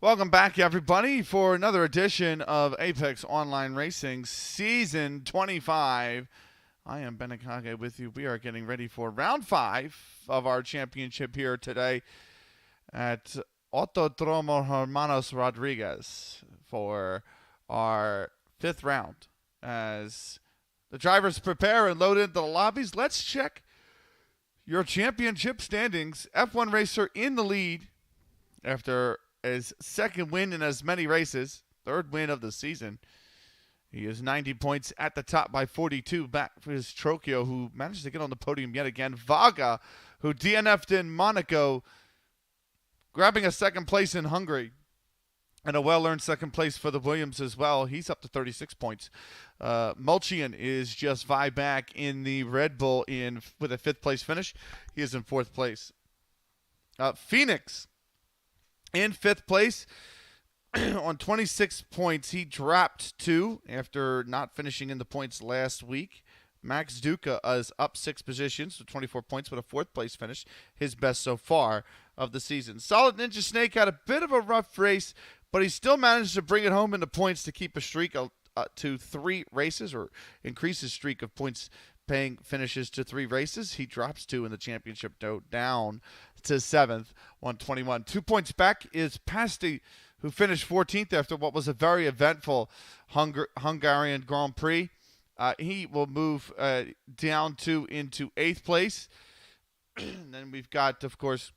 Welcome back, everybody, for another edition of Apex Online Racing Season 25. I am Benikage with you. We are getting ready for Round 5 of our championship here today at Autódromo Hermanos Rodríguez for our 5th round. As the drivers prepare and load into the lobbies, let's check your championship standings. F1 Racer in the lead after his second win in as many races, third win of the season. He is 90 points at the top by 42 back for his Trocchio, who managed to get on the podium yet again. Vaga, who DNF'd in Monaco, grabbing a second place in Hungary. And a well-earned second place for the Williams as well. He's up to 36 points. Mulchian is just 5 back in the Red Bull with a 5th place finish. He is in 4th place. Phoenix in 5th place on 26 points. He dropped 2 after not finishing in the points last week. Max Duca is up 6 positions to 24 points with a 4th place finish, his best so far of the season. Solid Ninja Snake had a bit of a rough race, but he still managed to bring it home into points to keep a streak to 3 races, or increase his streak of points paying finishes to 3 races. He drops 2 in the championship, down to 7th on 21. 2 points back is Pasti, who finished 14th after what was a very eventful Hungarian Grand Prix. He will move down into 8th place. And then we've got, of course,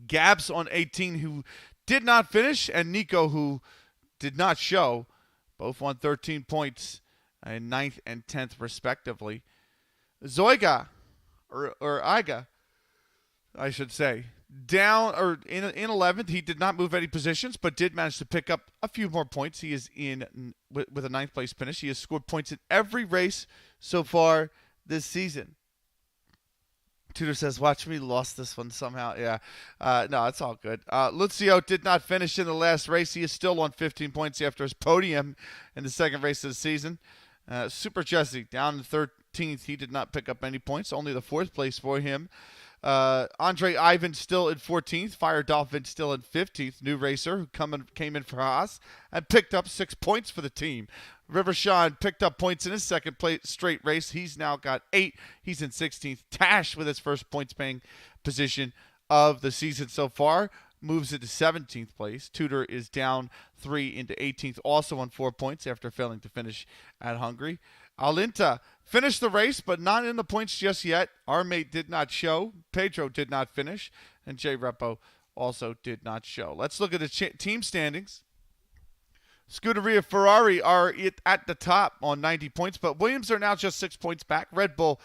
Gabs on 18, who did not finish, and Nico, who did not show. Both on 13 points in 9th and 10th, respectively. Zoiga, or Iga, I should say, down or in 11th. He did not move any positions, but did manage to pick up a few more points. He is in with a 9th place finish. He has scored points in every race so far this season. Tudor says, watch me, lost this one somehow. Yeah, no, it's all good. Lucio did not finish in the last race. He is still on 15 points after his podium in the second race of the season. Super Jesse down in 13th. He did not pick up any points, only the 4th place for him. Andre Ivan still in 14th. Fire Dolphin still in 15th. New racer who came in for Haas and picked up 6 points for the team. River Sean picked up points in his second straight race. He's now got 8. He's in 16th. Tash, with his first points-paying position of the season so far, moves into 17th place. Tudor is down 3 into 18th, also on 4 points after failing to finish at Hungary. Alinta finished the race, but not in the points just yet. Our mate did not show. Pedro did not finish. And J Repo also did not show. Let's look at the team standings. Scuderia Ferrari are at the top on 90 points, but Williams are now just 6 points back. Red Bull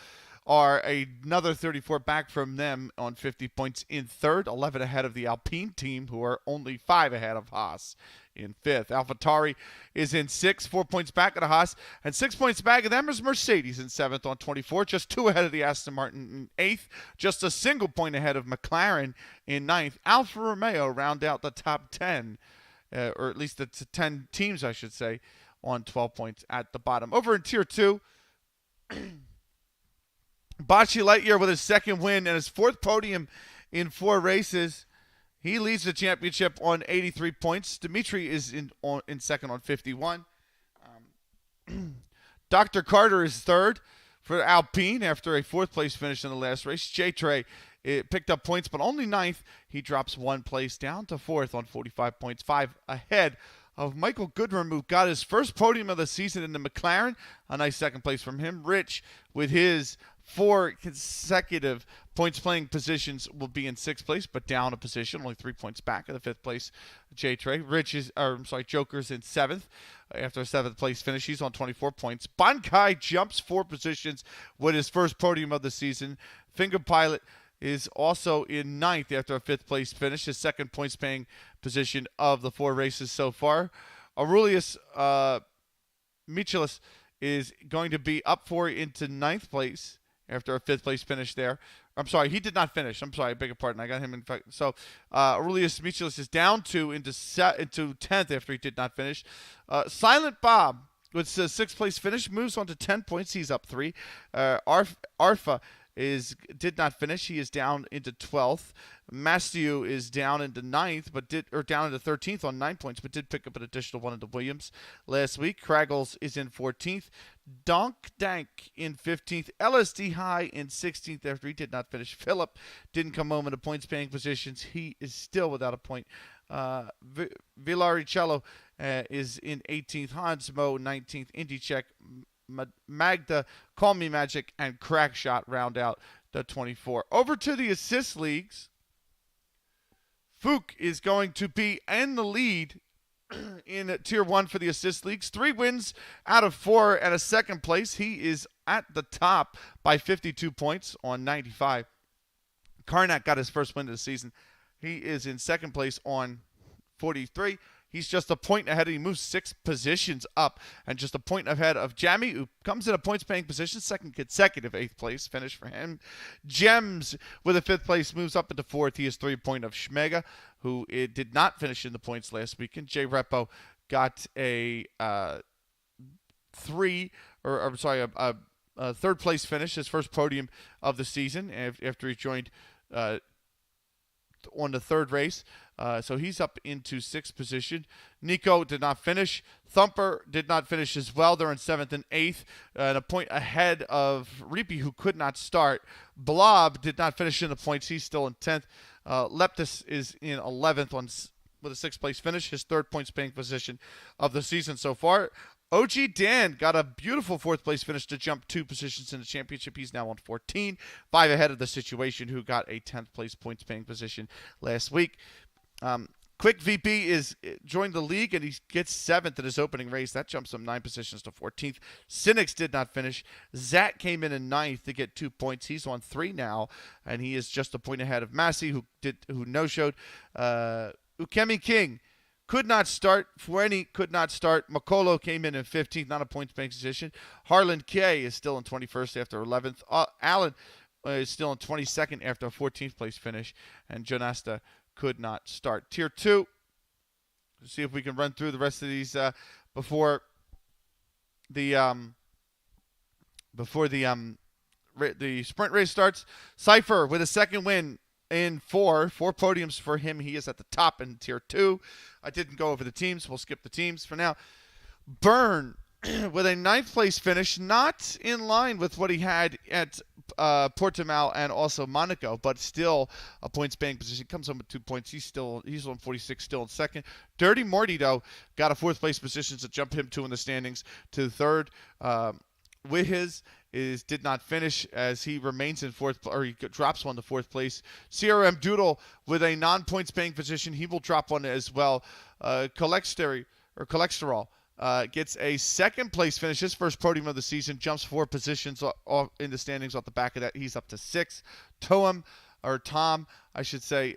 are another 34 back from them on 50 points in 3rd, 11 ahead of the Alpine team, who are only 5 ahead of Haas in 5th. AlphaTauri is in 6th, 4 points back of the Haas, and 6 points back of them is Mercedes in 7th on 24, just 2 ahead of the Aston Martin in 8th, just a single point ahead of McLaren in 9th. Alfa Romeo round out the top 10, or at least the 10 teams, I should say, on 12 points at the bottom. Over in Tier 2, Bocce Lightyear with his 2nd win and his 4th podium in 4 races. He leads the championship on 83 points. Dimitri is in 2nd on 51. Dr. Carter is 3rd for Alpine after a 4th place finish in the last race. J-Trey picked up points, but only 9th. He drops 1 place down to 4th on 45 points, 5 ahead of Michael Goodrum, who got his first podium of the season in the McLaren. A nice 2nd place from him. Rich, with his 4 consecutive points-playing positions, will be in 6th place, but down a position, only 3 points back of the 5th place. J-Trey. Joker's in 7th after a 7th place finish. He's on 24 points. Bankai jumps 4 positions with his first podium of the season. Finger Pilot is also in 9th after a 5th place finish, his 2nd points-paying position of the 4 races so far. Aurelius Michelis is going to be up 4 into 9th place after a 5th place finish there. I'm sorry, he did not finish. I'm sorry, I beg your pardon. I got him in fact. So Aurelius Michelis is down 2 into 10th after he did not finish. Silent Bob with a 6th place finish moves on to 10 points. He's up 3. Arfa did not finish. He is down into 12th. Matthew is down into 9th, down into 13th on 9 points, but did pick up an additional 1 into Williams last week. Kraggles is in 14th. Donk Dank in 15th. LSD High in 16th after he did not finish. Philip didn't come home in the points paying positions. He is still without a point. Villaricello is in 18th. Hans Mo 19th. Indy Check. Magda, Call Me Magic, and Crackshot round out the 24. Over to the assist leagues. Fook is going to be in the lead in Tier 1 for the assist leagues. 3 wins out of 4 and a 2nd place. He is at the top by 52 points on 95. Karnak got his first win of the season. He is in 2nd place on 43. He's just a point ahead. He moves 6 positions up and just a point ahead of Jammy, who comes in a points-paying position, 2nd consecutive 8th place finish for him. Gems with a 5th place moves up into 4th. He is 3 point of Schmega, who did not finish in the points last weekend. J Repo got a 3rd place finish, his first podium of the season after he joined on the 3rd race. So he's up into 6th position. Nico did not finish. Thumper did not finish as well. They're in 7th and 8th, and a point ahead of Reapy, who could not start. Blob did not finish in the points. He's still in 10th. Leptis is in 11th with a 6th place finish, his 3rd points paying position of the season so far. OG Dan got a beautiful 4th place finish to jump 2 positions in the championship. He's now on 14, 5 ahead of the Situation, who got a 10th place points paying position last week. Quick VP is joined the league, and he gets 7th in his opening race. That jumps him 9 positions to 14th. Cynics did not finish. Zach came in 9th to get 2 points. He's on 3 now, and he is just a point ahead of Massey, who no-showed. Ukemi King could not start. Fueni could not start. Makolo came in 15th, not a points-paying position. Harlan K is still in 21st after 11th. Allen is still in 22nd after a 14th place finish, and Jonasta could not start. Tier 2. Let's see if we can run through the rest of these before the sprint race starts. Cypher with a 2nd win in 4 podiums for him. He is at the top in Tier 2. I didn't go over the teams. We'll skip the teams for now. Burn with a 9th place finish, not in line with what he had at Portimao and also Monaco, but still a points-paying position. Comes home with 2 points. He's on 46, still in 2nd. Dirty Morty, though, got a 4th place position to jump him 2 in the standings to 3rd. Wihiz did not finish as he remains in 4th, or he drops 1 to 4th place. CRM Doodle with a non-points paying position. He will drop 1 as well. Cholesterol gets a 2nd place finish. His first podium of the season, jumps 4 positions in the standings off the back of that. He's up to 6th. Tom, I should say,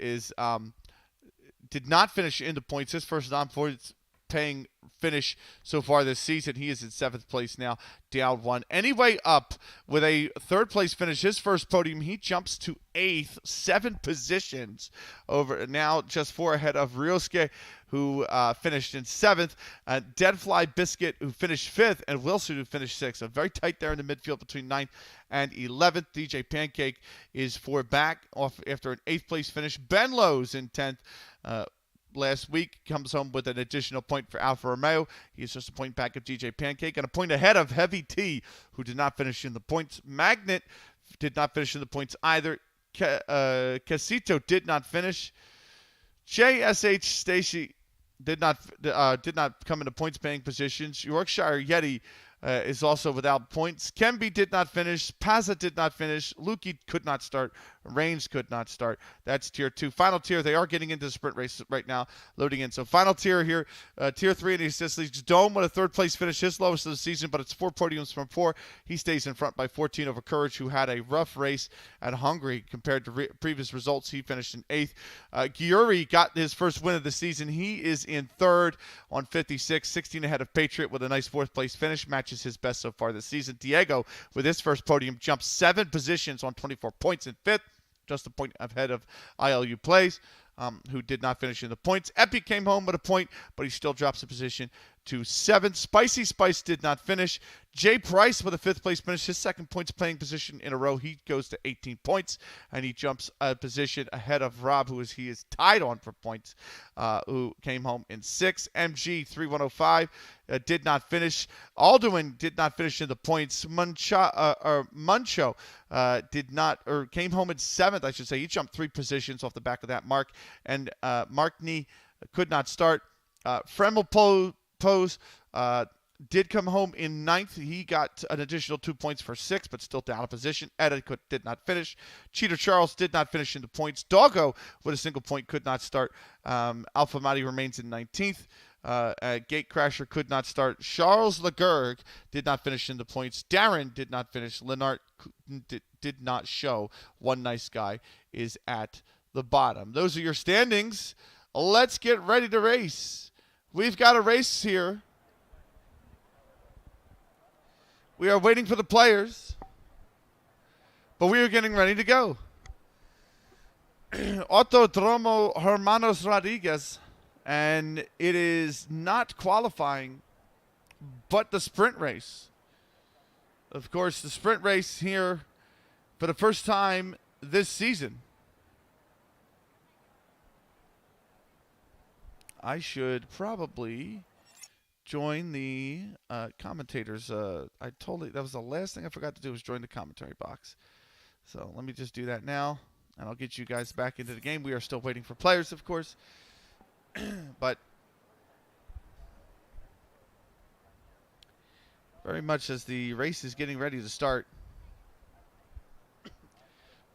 did not finish in the points. His first non-points paying finish so far this season. He is in 7th place now, down 1. Anyway, up with a 3rd place finish. His first podium, he jumps to 8th, 7 positions over, now just 4 ahead of Ryosuke, who finished in 7th. Deadfly Biscuit, who finished 5th, and Wilson, who finished 6th. So very tight there in the midfield between 9th and 11th. DJ Pancake is 4 back off after an 8th place finish. Ben Lowe's in 10th. Last week comes home with an additional point for Alfa Romeo. He's just a point back of DJ Pancake and a point ahead of Heavy T, who did not finish in the points. Magnet did not finish in the points either. Casito did not finish. JSH Stacy did not come into points paying positions. Yorkshire Yeti is also without points. Kemby did not finish. Pazza did not finish. Lukey could not start. Reigns could not start. That's Tier 2. Final tier, they are getting into the sprint race right now, loading in. So final tier here, Tier 3 in the assist leagues. Dome with a 3rd place finish, his lowest of the season, but it's 4 podiums from 4. He stays in front by 14 over Courage, who had a rough race at Hungary compared to previous results. He finished in 8th. Giuri got his first win of the season. He is in 3rd on 56, 16 ahead of Patriot with a nice 4th place finish. Matt which is his best so far this season. Diego, with his first podium, jumped 7 positions on 24 points in 5th, just a point ahead of ILU Plays, who did not finish in the points. Epi came home with a point, but he still drops a position to 7th. Spicy Spice did not finish. Jay Price with a 5th place finish, his 2nd points playing position in a row. He goes to 18 points, and he jumps a position ahead of Rob, he is tied on for points, who came home in 6th. MG 3105 did not finish. Alduin did not finish in the points. Muncho did not, or came home in 7th, I should say. He jumped 3 positions off the back of that mark, and Markney could not start. Fremel Pose did come home in 9th. He got an additional 2 points for 6th, but still down a position. Etiquette did not finish. Cheater Charles did not finish in the points. Doggo, with a single point, could not start. Alpha Mati remains in 19th. Gatecrasher could not start. Charles Lagerg did not finish in the points. Darren did not finish. Lennart did not show. One nice guy is at the bottom. Those are your standings. Let's get ready to race. We've got a race here. We are waiting for the players, but we are getting ready to go. Autódromo Hermanos Rodríguez, and it is not qualifying, but the sprint race. Of course, the sprint race here for the first time this season. I should probably join the commentators. That was the last thing I forgot to do, was join the commentary box. So let me just do that now, and I'll get you guys back into the game. We are still waiting for players, of course. But very much as the race is getting ready to start.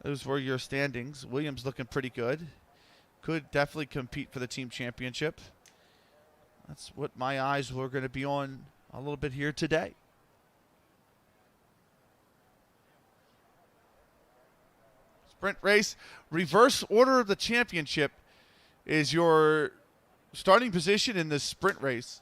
Those were your standings. Williams looking pretty good. Could definitely compete for the team championship. That's what my eyes were going to be on a little bit here today. Sprint race, reverse order of the championship is your starting position in this sprint race.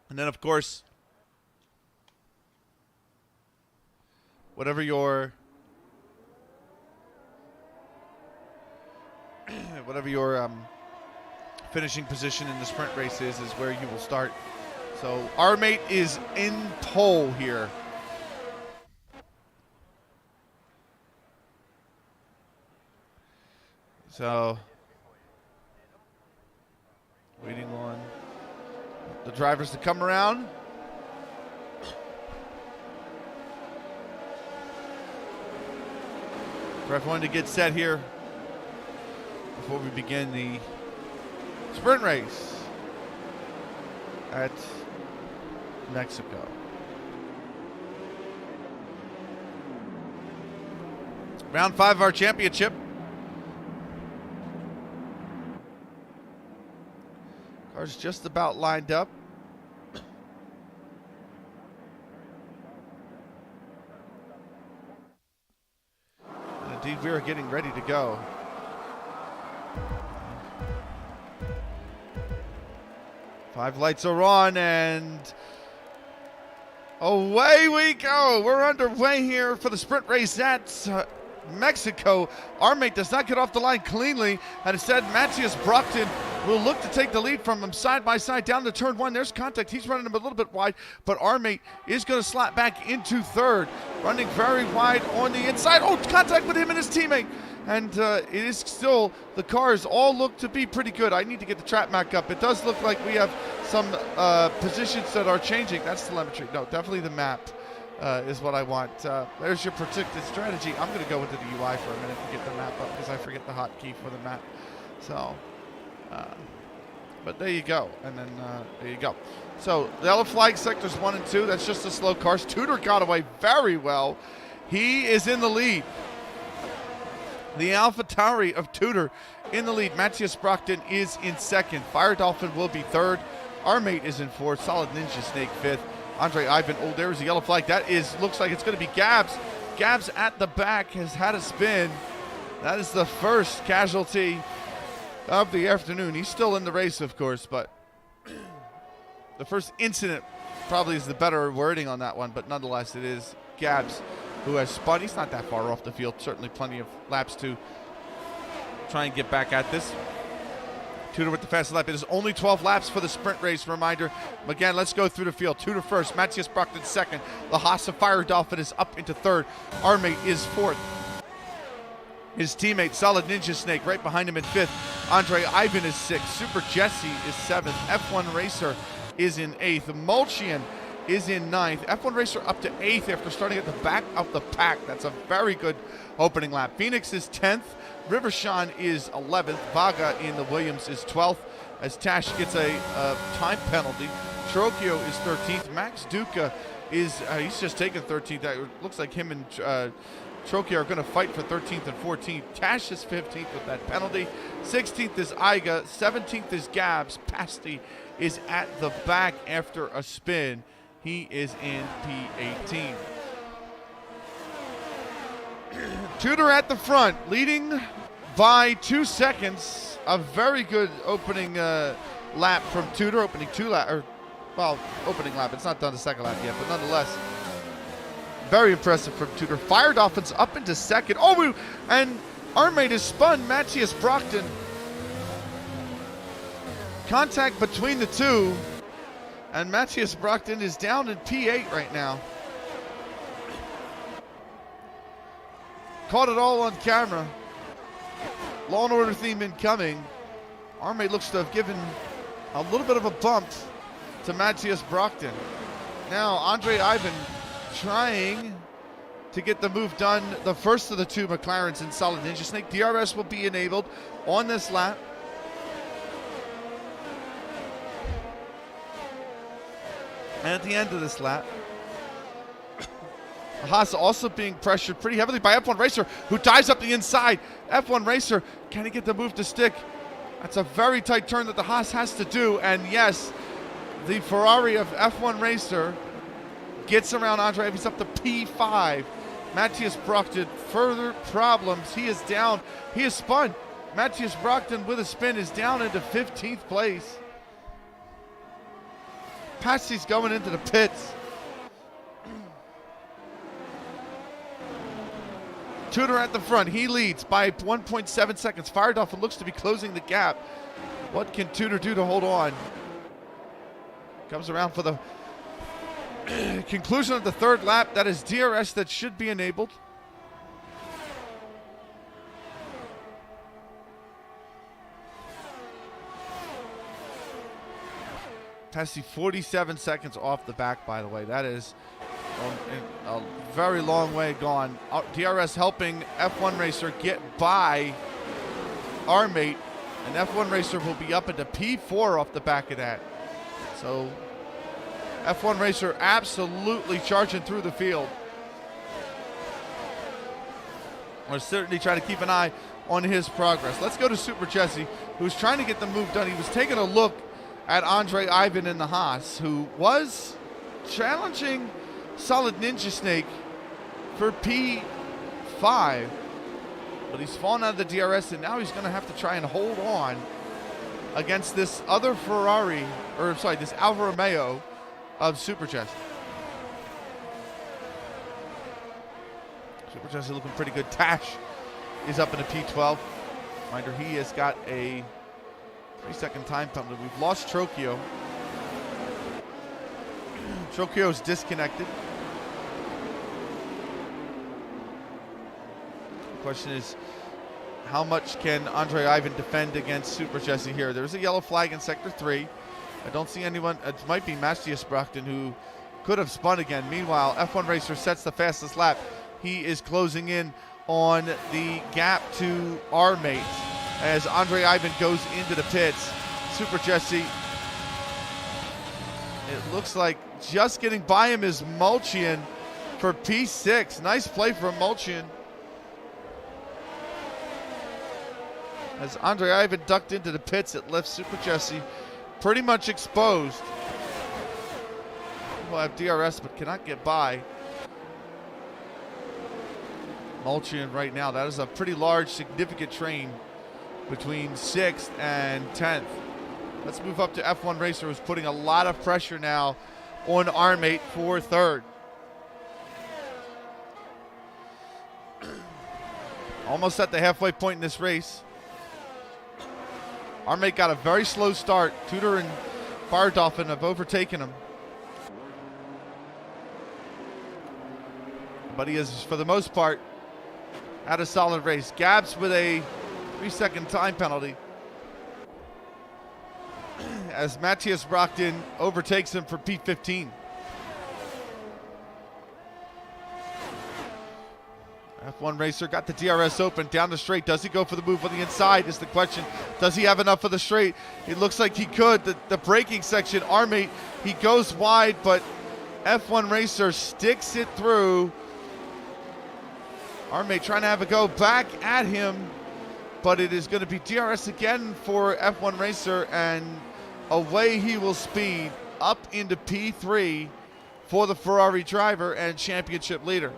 And then, of course, whatever your finishing position in the sprint race is where you will start. So our mate is in pole here. So waiting on the drivers to come around. For everyone to get set here before we begin the sprint race at Mexico. Round 5 of our championship. Cars just about lined up. And indeed, we are getting ready to go. Five lights are on, and away we go. We're underway here for the sprint race at Mexico. Our mate does not get off the line cleanly, and instead Matthias Brockton will look to take the lead from him side by side down to turn 1. There's contact. He's running him a little bit wide, but our mate is going to slap back into 3rd, running very wide on the inside. Oh, contact with him and his teammate. And it is still, the cars all look to be pretty good. I need to get the trap back up. It does look like we have some positions that are changing. That's telemetry. No, definitely the map is what I want. There's your predicted strategy. I'm going to go into the UI for a minute to get the map up because I forget the hotkey for the map. So, but there you go. And then there you go. So the yellow flag sectors 1 and 2. That's just the slow cars. Tudor got away very well. He is in the lead. The Alpha Tauri of Tudor in the lead. Matthias Brockton is in 2nd. Fire Dolphin will be 3rd. Our mate is in 4th. Solid Ninja Snake 5th. Andre Ivan, oh, there's the yellow flag. That looks like it's going to be Gabs. Gabs at the back has had a spin. That is the first casualty of the afternoon. He's still in the race, of course, but the first incident probably is the better wording on that one, but nonetheless, it is Gabs who has spun. He's not that far off the field. Certainly plenty of laps to try and get back at this. Tudor with the fastest lap. It is only 12 laps for the sprint race. Reminder, again, let's go through the field. Tudor first, Matthias Brockton second. The Haas of Fire Dolphin is up into third. Our mate is fourth. His teammate, Solid Ninja Snake, right behind him in fifth. Andre Ivan is sixth. Super Jesse is seventh. F1 Racer is in eighth. Mulchian is in ninth. F1 Racer up to eighth after starting at the back of the pack. That's a very good opening lap. Phoenix is 10th. Rivershawn is 11th. Vaga in the Williams is 12th as Tash gets a time penalty. Trocchio is 13th. Max Duca is, he's just taken 13th. It looks like him and Trocchio are going to fight for 13th and 14th. Tash is 15th with that penalty. 16th is Iga. 17th is Gabs. Pasty is at the back after a spin. He is in P18. Tudor at the front, leading by 2 seconds. A very good opening lap from Tudor. Opening lap. It's not done the second lap yet, but nonetheless, very impressive from Tudor. Fire Dolphins up into second. Oh, and our mate is spun. Matthias Brockton. Contact between the two. And Matthias Brockton is down in P8 right now. Caught it all on camera. Law and Order theme incoming. Our mate looks to have given a little bit of a bump to Matthias Brockton. Now Andre Ivan trying to get the move done. The first of the two McLarens in Solid Ninja Snake. DRS will be enabled on this lap. And at the end of this lap, Haas also being pressured pretty heavily by F1 Racer, who dives up the inside. F1 Racer, can he get the move to stick? That's a very tight turn that the Haas has to do. And yes, the Ferrari of F1 Racer gets around Andre Ivan. He's up to P5. Matthias Brockton, further problems. He is down. He is spun. Matthias Brockton with a spin is down into 15th place. Patsy's going into the pits. Tudor at the front. He leads by 1.7 seconds. Fire Dolphin looks to be closing the gap. What can Tudor do to hold on? Comes around for the conclusion of the third lap. That is DRS that should be enabled. Patsy 47 seconds off the back, by the way. That is a very long way gone. DRS helping F1 Racer get by our mate, and F1 Racer will be up into P4 off the back of that. So F1 Racer absolutely charging through the field. We're certainly trying to keep an eye on his progress. Let's go to Super Jesse, who's trying to get the move done. He was taking a look at Andre Ivan in the Haas, who was challenging Solid Ninja Snake for P5, but he's fallen out of the DRS, and now he's going to have to try and hold on against this other Ferrari, or sorry, this Alfa Romeo of Super Jesse. Super Jesse looking pretty good. Tash is up in a P12. Reminder, he has got a 3-second time penalty. We've lost Trocchio. Trocchio's disconnected. The question is, how much can Andre Ivan defend against Super Jesse here? There's a yellow flag in Sector 3. I don't see anyone. It might be Matthias Brockton, who could have spun again. Meanwhile, F1 Racer sets the fastest lap. He is closing in on the gap to our mate as Andre Ivan goes into the pits. Super Jesse, it looks like just getting by him is Mulchian for P6. Nice play from Mulchian. As Andre Ivan ducked into the pits, it left Super Jesse pretty much exposed. Will have DRS but cannot get by Mulchian right now. That is a pretty large, significant train between 6th and 10th. Let's move up to F1 Racer, who's putting a lot of pressure now on our mate for 3rd. Almost at the halfway point in this race. Our mate got a very slow start. Tudor and Fire Dolphin have overtaken him. But he has, for the most part, had a solid race. Gabs with a 3-second time penalty as Matthias Brockton overtakes him for P15. F1 Racer got the DRS open down the straight. Does he go for the move on the inside is the question. Does he have enough for the straight? It looks like he could. The braking section, our mate, he goes wide, but F1 Racer sticks it through. Our mate trying to have a go back at him, but it is going to be DRS again for F1 Racer, and away he will speed up into P3 for the Ferrari driver and championship leader.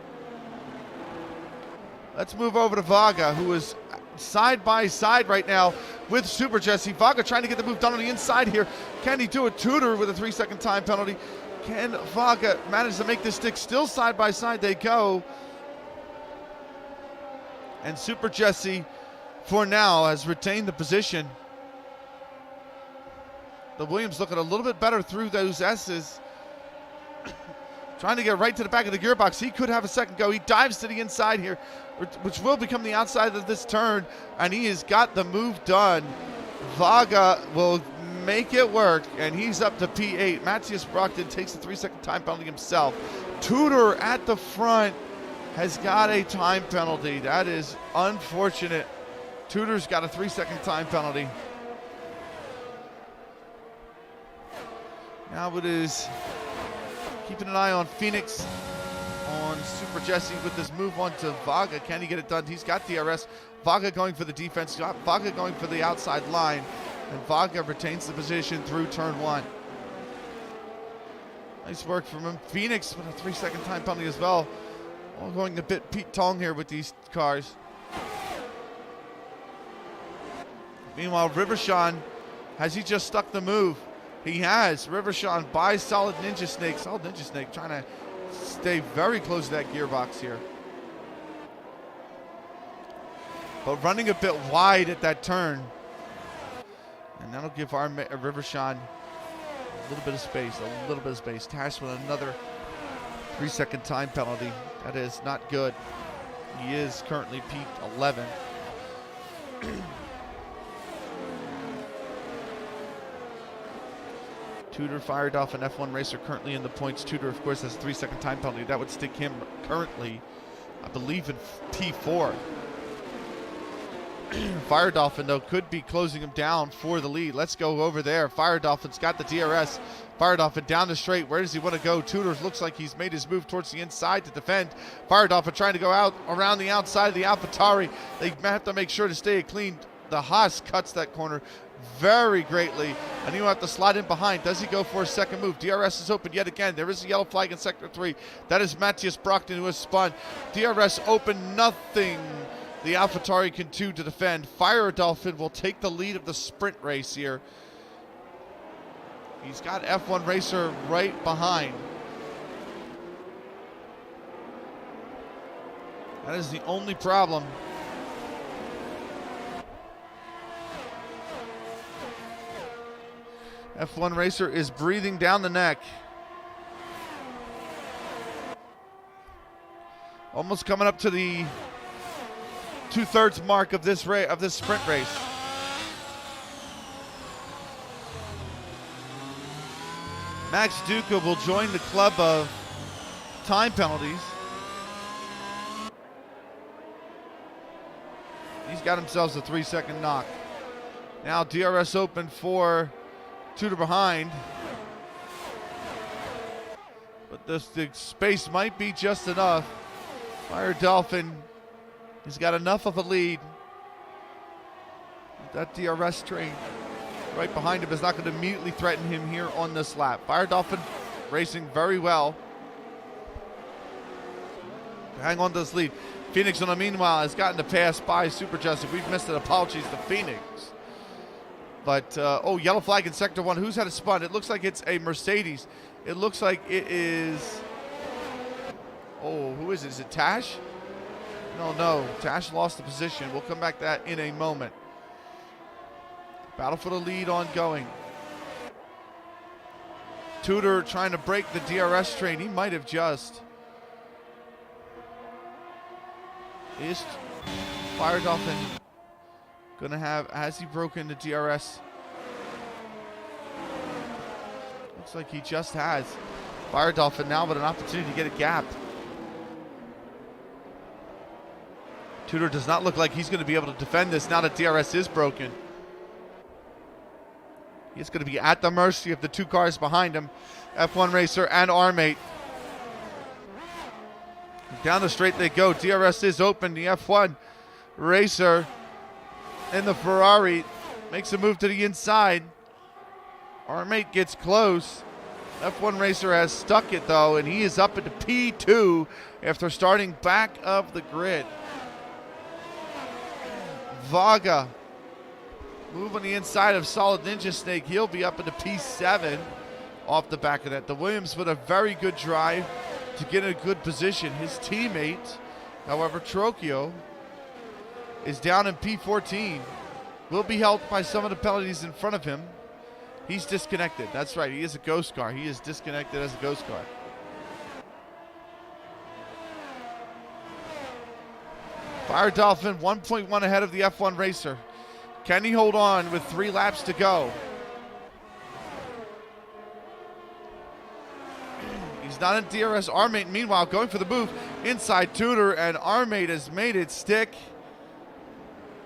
Let's move over to Vaga, who is side by side right now with Super Jesse. Vaga trying to get the move done on the inside here. Can he do it? Tudor with a 3-second time penalty. Can Vaga manage to make this stick? Still side by side they go. And Super Jesse, for now, has retained the position. The Williams looking a little bit better through those S's. Trying to get right to the back of the gearbox. He could have a second go. He dives to the inside here, which will become the outside of this turn, and he has got the move done. Vaga will make it work, and he's up to P8. Matthias Brockton takes the 3-second time penalty himself. Tudor at the front has got a time penalty. That is unfortunate. Tudor's got a 3-second time penalty. Now it is keeping an eye on Phoenix, on Super Jesse with this move on to Vaga. Can he get it done? He's got DRS. Vaga going for the defense. Vaga going for the outside line. And Vaga retains the position through turn 1. Nice work from him. Phoenix with a 3-second time penalty as well. All going a bit Pete Tong here with these cars. Meanwhile, Rivershawn, has he just stuck the move? He has. Rivershawn by Solid Ninja Snake. Solid Ninja Snake trying to stay very close to that gearbox here. But running a bit wide at that turn. And that'll give our Rivershawn a little bit of space. A little bit of space. Tash with another 3-second time penalty. That is not good. He is currently P11. Tudor fired off an F1 Racer currently in the points. Tudor, of course, has a 3-second time penalty. That would stick him currently, I believe, in P4. Fire Dolphin, though, could be closing him down for the lead. Let's go over there. Fire Dolphin's got the DRS. Fire Dolphin down the straight. Where does he want to go? Tudor looks like he's made his move towards the inside to defend. Fire Dolphin trying to go out around the outside of the AlphaTauri. They have to make sure to stay clean. The Haas cuts that corner very greatly, and he'll have to slide in behind. Does he go for a second move? DRS is open yet again. There is a yellow flag in Sector 3. That is Matthias Brockton, who has spun. DRS open, nothing the AlphaTauri can do to defend. Fire Dolphin will take the lead of the sprint race here. He's got F1 Racer right behind. That is the only problem. F1 Racer is breathing down the neck. Almost coming up to the 2/3 mark of this sprint race. Max Duca will join the club of time penalties. He's got himself a 3-second knock. Now DRS open for Tudor behind. But the space might be just enough. Fire Dolphin has got enough of a lead. That DRS train right behind him is not going to immediately threaten him here on this lap. Fire Dolphin racing very well. Hang on to this lead. Phoenix, in the meanwhile, has gotten the pass by Super Justin. We've missed it. Apologies to Phoenix. But, yellow flag in Sector 1. Who's had a spun? It looks like it's a Mercedes. It looks like it is... Oh, who is it? Is it Tash? No. Tash lost the position. We'll come back to that in a moment. Battle for the lead ongoing. Tudor trying to break the DRS train. He might have just... Is Fire Dolphin gonna have, has he broken the DRS? Looks like he just has. Fire Dolphin now with an opportunity to get a gap. Tudor does not look like he's going to be able to defend this now that DRS is broken. He's going to be at the mercy of the two cars behind him, F1 Racer and R-Mate. Down the straight they go. DRS is open. The F1 Racer in the Ferrari makes a move to the inside. R-Mate gets close. F1 Racer has stuck it though, and he is up into P2 after starting back of the grid. Vaga move on the inside of Solid Ninja Snake. He'll be up into P7 off the back of that. The Williams with a very good drive to get in a good position. His teammate, however, Trocchio, is down in P14. Will be helped by some of the penalties in front of him. He's disconnected. That's right. He is a ghost car. He is disconnected as a ghost car. Fire Dolphin 1.1 ahead of the F1 Racer. Can he hold on with 3 laps to go? He's not in DRS. R-Mate, meanwhile, going for the move inside Tudor, and R-Mate has made it stick.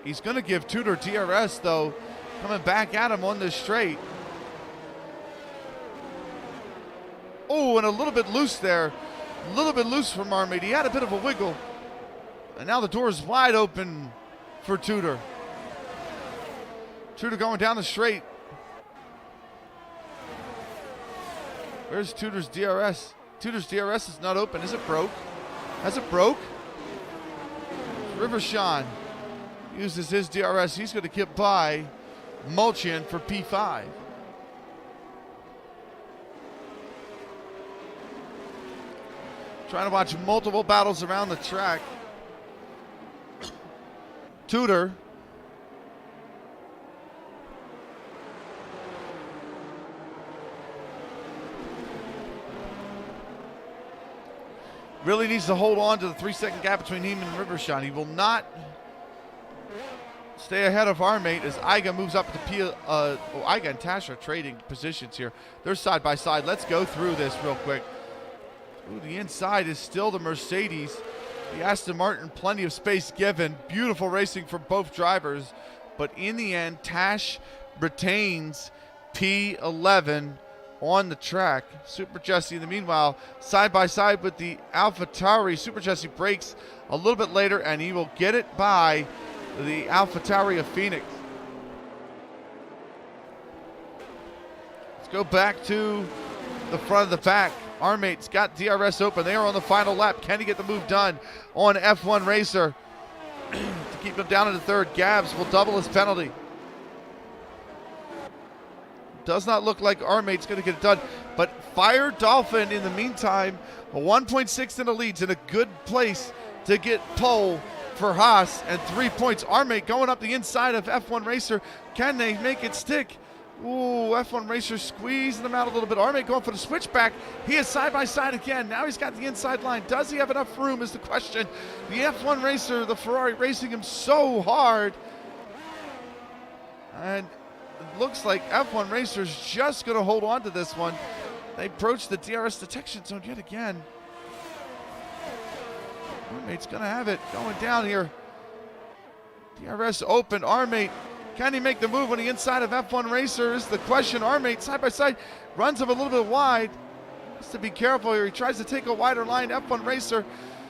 He's going to give Tudor DRS, though, coming back at him on the straight. Oh, and a little bit loose there. A little bit loose from R-Mate. He had a bit of a wiggle. And now the door is wide open for Tudor. Tudor going down the straight. Where's Tudor's DRS? Tudor's DRS is not open. Is it broke? Has it broke? Rivershawn uses his DRS. He's going to get by Mulchian for P5. Trying to watch multiple battles around the track. Tudor really needs to hold on to the 3-second gap between him and Rivershawn. He will not stay ahead of R-Mate as Iga moves up to Iga and Tash are trading positions here. They're side by side. Let's go through this real quick. Ooh, the inside is still the Mercedes. The Aston Martin, plenty of space given. Beautiful racing from both drivers. But in the end, Tash retains P11 on the track. Super Jesse, in the meanwhile, side by side with the AlphaTauri. Super Jesse breaks a little bit later, and he will get it by the AlphaTauri of Phoenix. Let's go back to the front of the pack. R-Mate's got DRS open. They are on the final lap. Can he get the move done on F1 Racer to keep him down in the third? Gabs will double his penalty. Does not look like R-Mate's going to get it done. But Fire Dolphin, in the meantime, a 1.6 in the leads, in a good place to get pole for Haas and 3 points. R-Mate going up the inside of F1 Racer. Can they make it stick? Ooh, F1 Racer squeezing them out a little bit. R-Mate going for the switchback. He is side by side again. Now he's got the inside line. Does he have enough room is the question. The F1 Racer, the Ferrari, racing him so hard. And it looks like F1 Racer's just going to hold on to this one. They approach the DRS detection zone yet again. R-Mate's going to have it going down here. DRS open. R-Mate, can he make the move on the inside of F1 Racer is the question. R-Mate side by side runs him a little bit wide. Has to be careful here. He tries to take a wider line. F1 Racer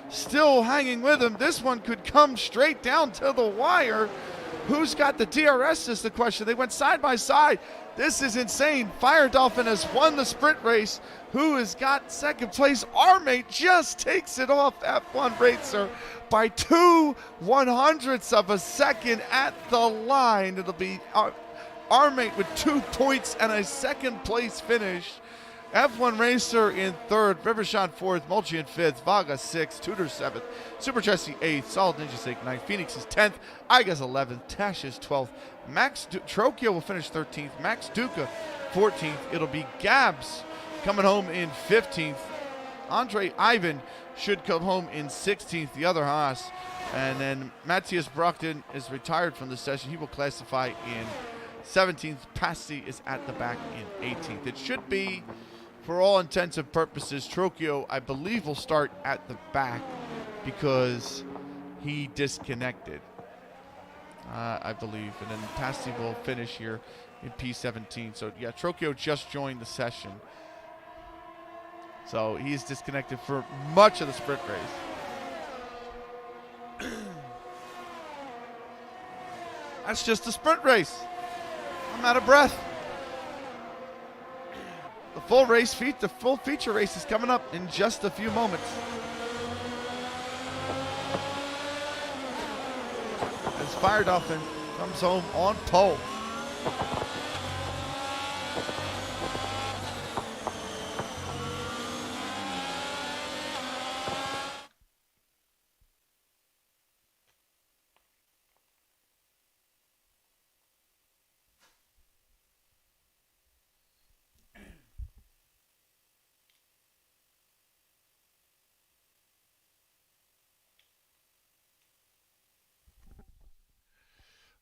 still hanging with him. This one could come straight down to the wire. Who's got the DRS is the question. They went side by side. This is insane. Fire Dolphin has won the sprint race. Who has got second place? Our mate just takes it off F1 Racer by 2/100ths of a second at the line. It'll be our mate with 2 points and a second place finish. F1 Racer in third, Rivershot fourth, Mulchi in fifth, Vaga sixth, Tudor seventh, Super Chessie eighth, Solid Ninja Snake ninth, Phoenix is 10th, Igas 11th, Tash is 12th, Trokio will finish 13th, Max Duca 14th. It'll be Gabs coming home in 15th. Andre Ivan should come home in 16th, the other Haas. And then Matthias Brockton is retired from the session. He will classify in 17th. Pasti is at the back in 18th. It should be, for all intents and purposes, Trokio, I believe, will start at the back because he disconnected, I believe. And then Pasti will finish here in P17. So, yeah, Trokio just joined the session. So he is disconnected for much of the sprint race. That's just a sprint race. I'm out of breath. The full feature race is coming up in just a few moments. As Fire Dolphin comes home on pole.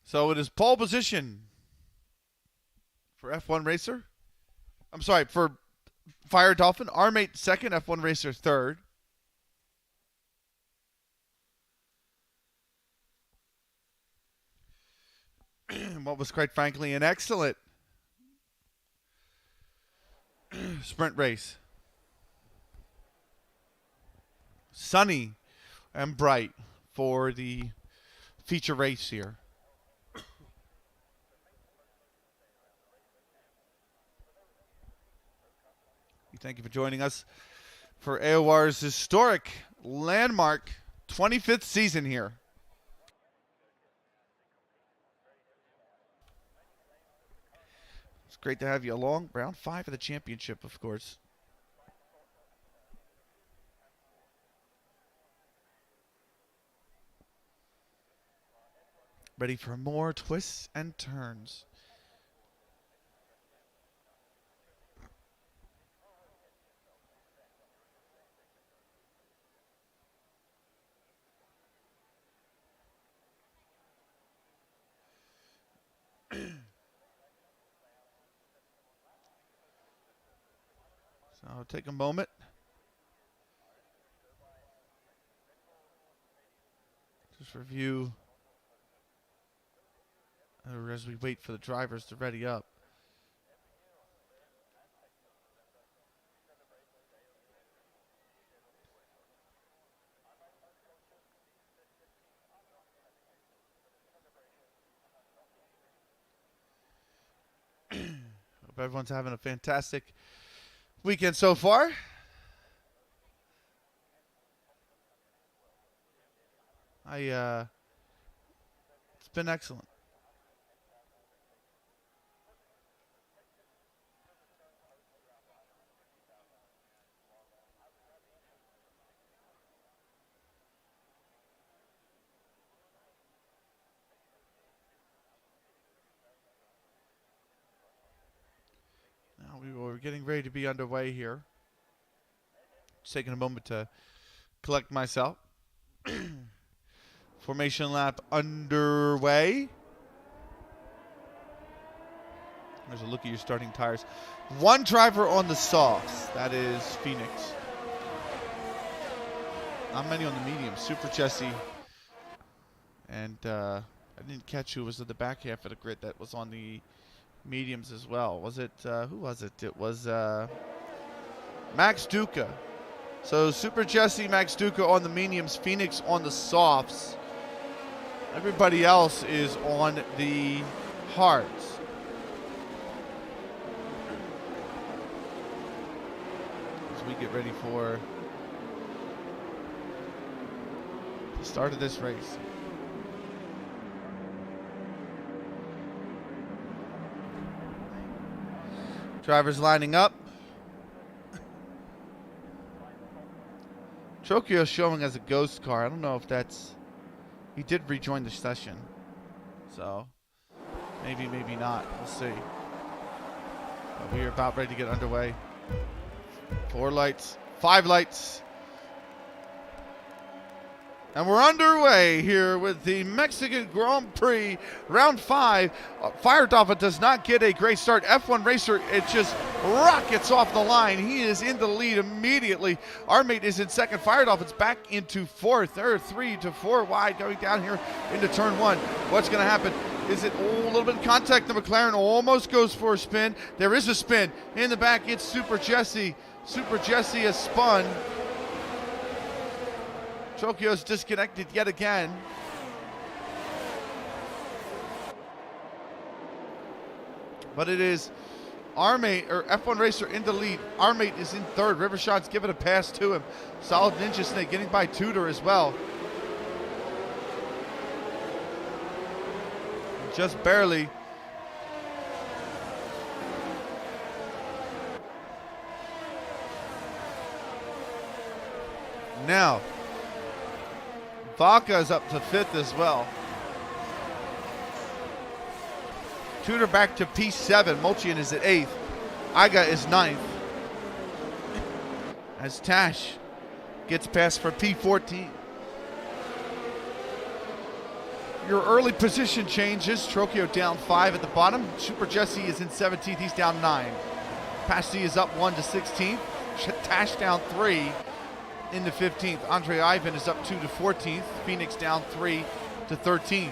So it is pole position for F1 Racer. I'm sorry, for Fire Dolphin. Our mate second, F1 Racer third. What was quite frankly an excellent sprint race. Sunny and bright for the feature race here. Thank you for joining us for AOR's historic landmark 25th season here. It's great to have you along. Round 5 of the championship, of course. Ready for more twists and turns. So I'll take a moment. Just review as we wait for the drivers to ready up. Hope everyone's having a fantastic weekend so far. It's been excellent. Now we're getting ready to be underway here. Just taking a moment to collect myself. Formation lap underway. There's a look at your starting tires. One driver on the softs. That is Phoenix. Not many on the mediums. Super Chessie. And I didn't catch who was at the back half of the grid that was on the mediums as well. Was it, who was it? It was Max Duca. So Super Chessie, Max Duca on the mediums, Phoenix on the softs. Everybody else is on the hards. As we get ready for the start of this race. Drivers lining up. Tokyo showing as a ghost car. I don't know if that's... He did rejoin the session. So, maybe, maybe not. We'll see. But we are about ready to get underway. 4 lights. 5 lights. And we're underway here with the Mexican Grand Prix round 5. Fire Dolphin does not get a great start. F1 Racer, it just rockets off the line. He is in the lead immediately. Our mate is in second. Fire Dolphin's back into fourth. They're 3 to 4 wide going down here into turn 1. What's going to happen? Is it a little bit of contact? The McLaren almost goes for a spin. There is a spin. In the back, it's Super Jesse. Super Jesse has spun. Tokyo's disconnected yet again. But it is our mate, or F1 Racer in the lead. Our mate is in third. Rivershot's giving a pass to him. Solid Ninja Snake getting by Tudor as well. Just barely. Now, Vaca is up to 5th as well. Tudor back to P7. Molchian is at 8th. Iga is 9th. As Tash gets past for P14. Your early position changes. Trokio down 5 at the bottom. Super Jesse is in 17th. He's down 9. Pasti is up 1 to 16th. Tash down 3. Into 15th. Andre Ivan is up 2 to 14th. Phoenix down 3 to 13th.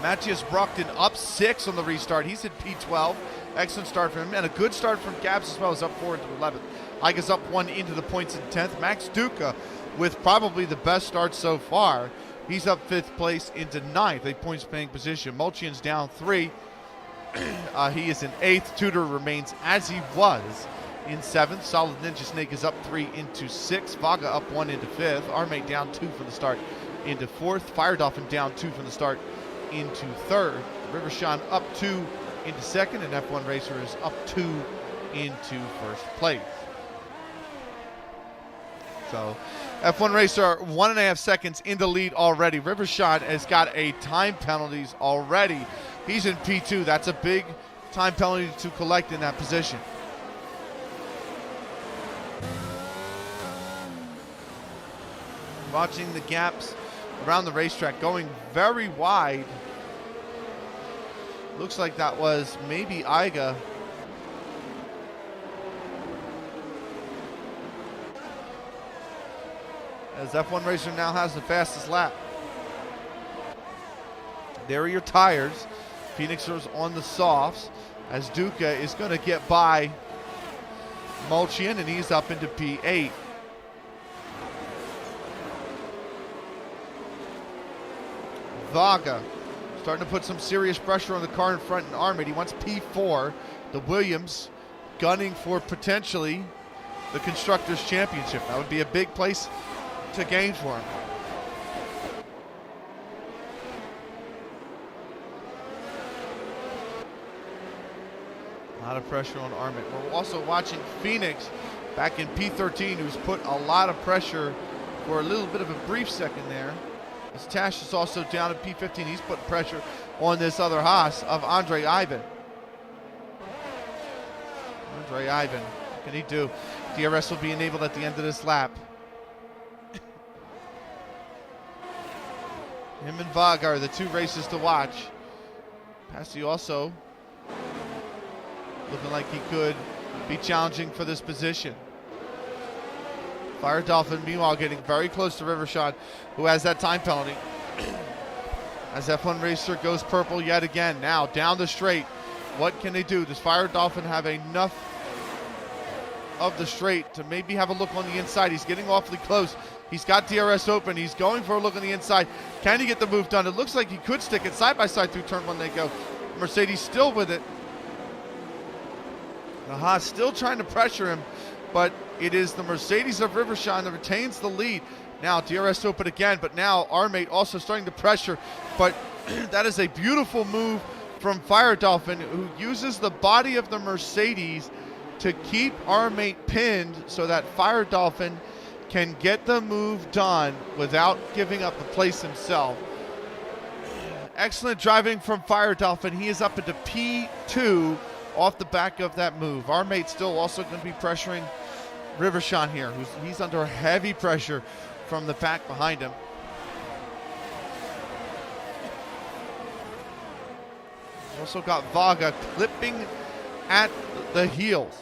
Matthias Brockton up 6 on the restart. He's at P12. Excellent start for him. And a good start from Gabs as well. Is up 4 into 11th. Iga's up 1 into the points in 10th. Max Duca with probably the best start so far. He's up 5th place into 9th. A points paying position. Molchian's down 3. He is in 8th. Tudor remains as he was in 7th. Solid Ninja Snake is up 3 into 6th. Vaga up 1 into 5th. Our mate down 2 from the start into 4th. Fire Dolphin down 2 from the start into 3rd. Rivershawn up 2 into 2nd. And F1 Racer is up 2 into 1st place. So F1 Racer 1.5 seconds in the lead already. Rivershawn has got a time penalties already. He's in P2. That's a big time penalty to collect in that position. Watching the gaps around the racetrack going very wide. Looks like that was maybe Iga. As F1 Racer now has the fastest lap. There are your tires. Phoenixers on the softs. As Duca is going to get by Molchian, and he's up into P8. Vaga starting to put some serious pressure on the car in front and Armid. He wants P4. The Williams gunning for potentially the Constructors' Championship. That would be a big place to gain for him. A lot of pressure on Armid. We're also watching Phoenix back in P13, who's put a lot of pressure for a little bit of a brief second there. As Tash is also down at P15. He's put pressure on this other Haas of Andre Ivan. Andre Ivan, what can he do? DRS will be enabled at the end of this lap. Him and Vaga are the 2 races to watch. Pasti also looking like he could be challenging for this position. Fire Dolphin, meanwhile, getting very close to Rivershot, who has that time penalty. As F1 Racer goes purple yet again. Now, down the straight. What can they do? Does Fire Dolphin have enough of the straight to maybe have a look on the inside? He's getting awfully close. He's got DRS open. He's going for a look on the inside. Can he get the move done? It looks like he could stick it side by side through turn one. They go. Mercedes still with it. The Haas still trying to pressure him, but it is the Mercedes of Rivershaw that retains the lead. Now DRS open again, but now our mate also starting to pressure. But that is a beautiful move from Fire Dolphin, who uses the body of the Mercedes to keep our mate pinned so that Fire Dolphin can get the move done without giving up the place himself. Excellent driving from Fire Dolphin. He is up into P2 off the back of that move. Our mate still also going to be pressuring Rivershaw here. He's under heavy pressure from the pack behind him. Also got Vaga clipping at the heels.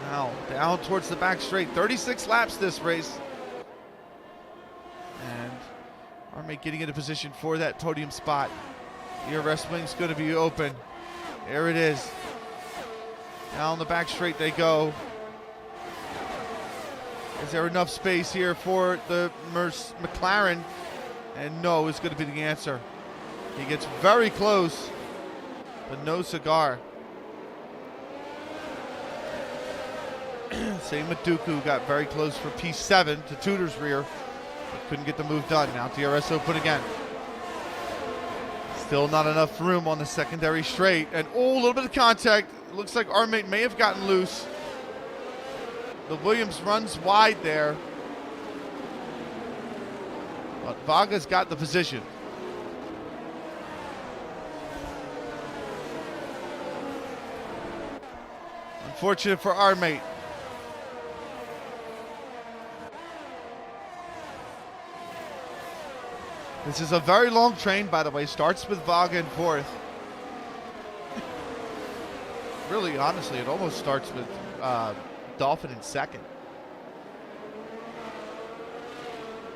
Now down towards the back straight. 36 laps this race. And our mate getting into position for that podium spot. DRS wing's going to be open. There it is. Down the back straight they go. Is there enough space here for the McLaren? And no is going to be the answer. He gets very close, but no cigar. Same with Dooku, got very close for P7 to Tudor's rear, but couldn't get the move done. Now DRS open again. Still not enough room on the secondary straight. And oh, a little bit of contact. It looks like our mate may have gotten loose. The Williams runs wide there. But Vaga's got the position. Unfortunate for our mate. This is a very long train, by the way. Starts with Vaga in fourth. Really, honestly, it almost starts with Dolphin in second.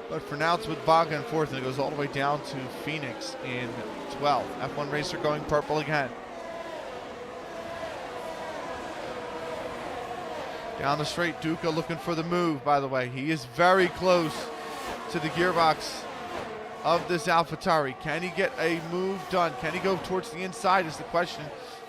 But for now, it's with Vaga in fourth, and it goes all the way down to Phoenix in 12th. F1 Racer going purple again. Down the straight, Duca looking for the move, by the way. He is very close to the gearbox of this AlphaTauri. Can he get a move done? Can he go towards the inside is the question.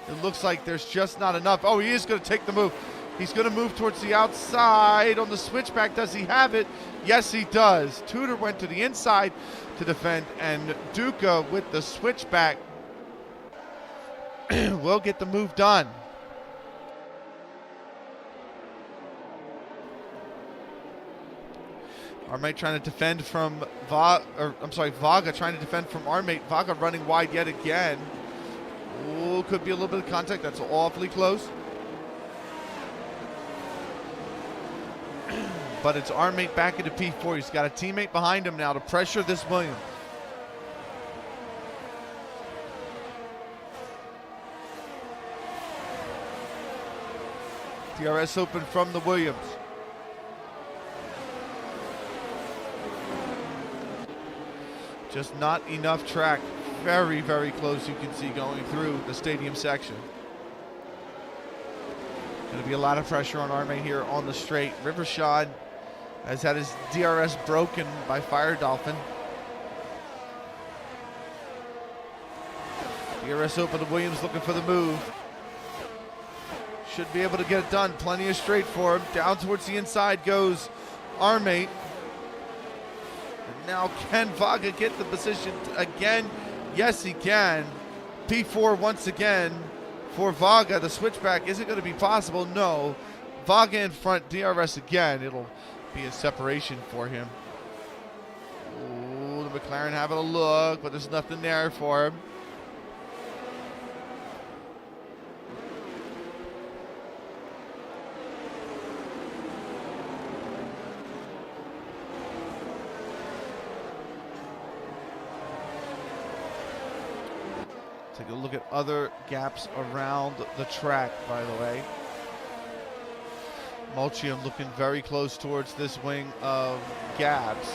It looks like there's just not enough. Oh, he is going to take the move. He's going to move towards the outside on the switchback. Does he have it? Yes, he does. Tudor went to the inside to defend, and Duca with the switchback will get the move done. Our mate trying to defend from Vaga trying to defend from our mate. Vaga running wide yet again. Ooh, could be a little bit of contact. That's awfully close. But it's our mate back into P4. He's got a teammate behind him now to pressure this Williams. DRS open from the Williams. Just not enough track. Very, very close, you can see, going through the stadium section. Going to be a lot of pressure on our mate here on the straight. Rivershaw has had his DRS broken by Fire Dolphin. DRS open to Williams looking for the move. Should be able to get it done. Plenty of straight for him. Down towards the inside goes our mate. And now can Vaga get the position again? Yes, he can. P4 once again for Vaga. The switchback isn't going to be possible. No. Vaga in front, DRS again. It'll be a separation for him. Ooh, the McLaren having a look, but there's nothing there for him. Take a look at other gaps around the track, by the way. Mulchium looking very close towards this wing of Gabs.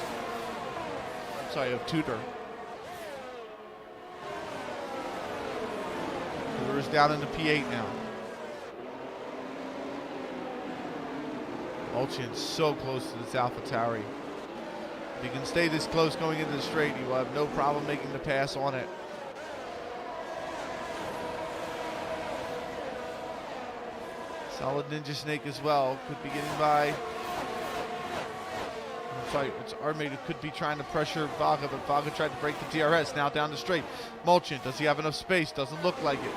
Sorry, of Tudor. Tudor's down into P8 now. Mulchin so close to this AlphaTauri. If he can stay this close going into the straight, he will have no problem making the pass on it. Solid Ninja Snake as well. Could be getting by. I'm sorry, it's Armade who could be trying to pressure Vaga, but Vaga tried to break the DRS. Now down the straight. Mulchin, does he have enough space? Doesn't look like it.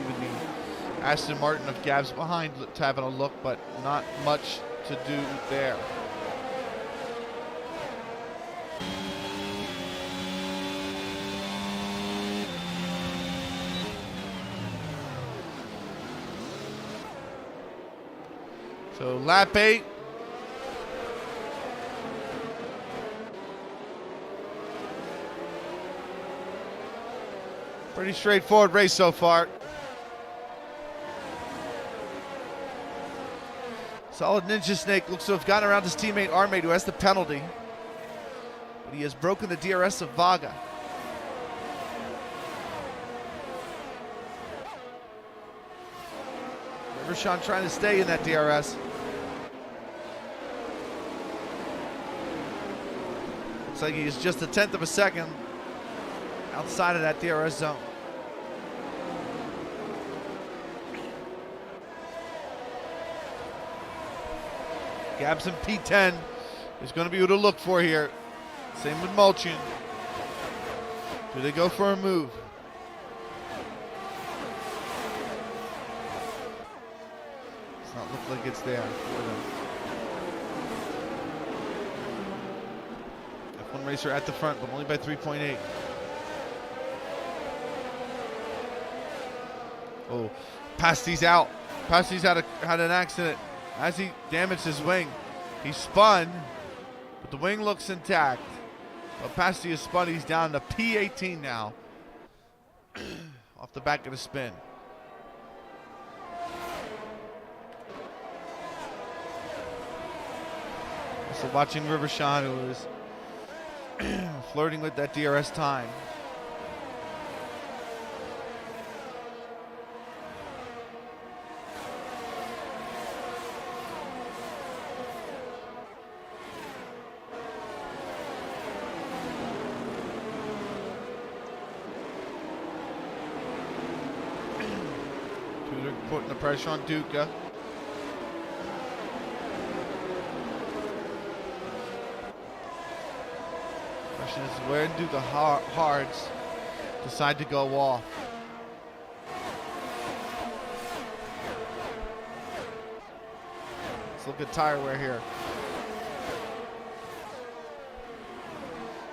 Even the Aston Martin of Gab's behind having a look, but not much to do there. So lap 8. Pretty straightforward race so far. Solid Ninja Snake looks to have gotten around his teammate Armade, who has the penalty. But he has broken the DRS of Vaga. Rivershawn trying to stay in that DRS. Looks like he is just 1/10 of a second outside of that DRS zone. Gabs in P10 is going to be who to look for here. Same with Mulchin. Do they go for a move? Does not look like it's there for them. F1 racer at the front, but only by 3.8. Oh, Pasty's out. Pasty's had an accident. As he damaged his wing, he spun, but the wing looks intact. But Pasty is spun. He's down to P18 now. Off the back of the spin. Also watching Rivershawn, who is flirting with that DRS time. Putting the pressure on Duca. Question is, where do the hards decide to go off? Let's look at tire wear here.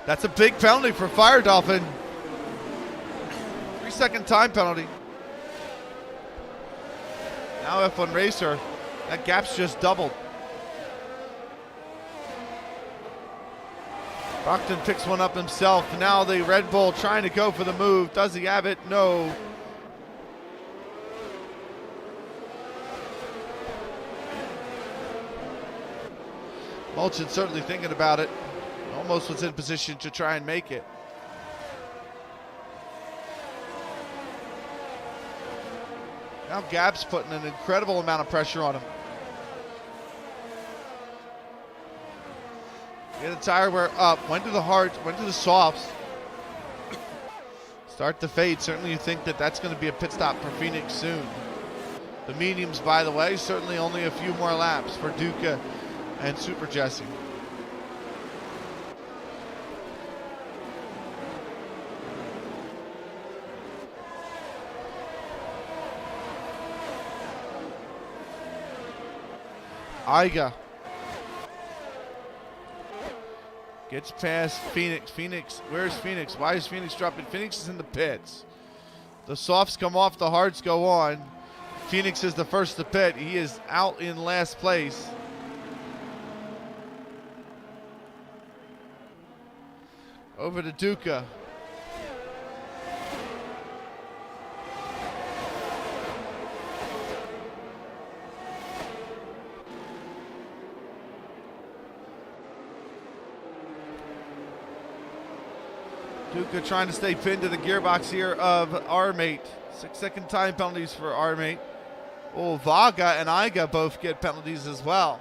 That's a big penalty for Fire Dolphin. 3-second time penalty. Now F1 Racer, that gap's just doubled. Brockton picks one up himself. Now the Red Bull trying to go for the move. Does he have it? No. Mulchin certainly thinking about it. Almost was in position to try and make it. Now Gab's putting an incredible amount of pressure on him. Get the tire wear up. Went to the hards, went to the softs. Start to fade. Certainly you think that that's going to be a pit stop for Phoenix soon. The mediums, by the way, certainly only a few more laps for Duca and Super Jesse. Iga gets past Phoenix. Phoenix, where's Phoenix? Why is Phoenix dropping? Phoenix is in the pits. The softs come off, the hards go on. Phoenix is the first to pit. He is out in last place. Over to Duca. Duca trying to stay pinned to the gearbox here of Armate. 6-second time penalties for Armate. Oh, Vaga and Iga both get penalties as well.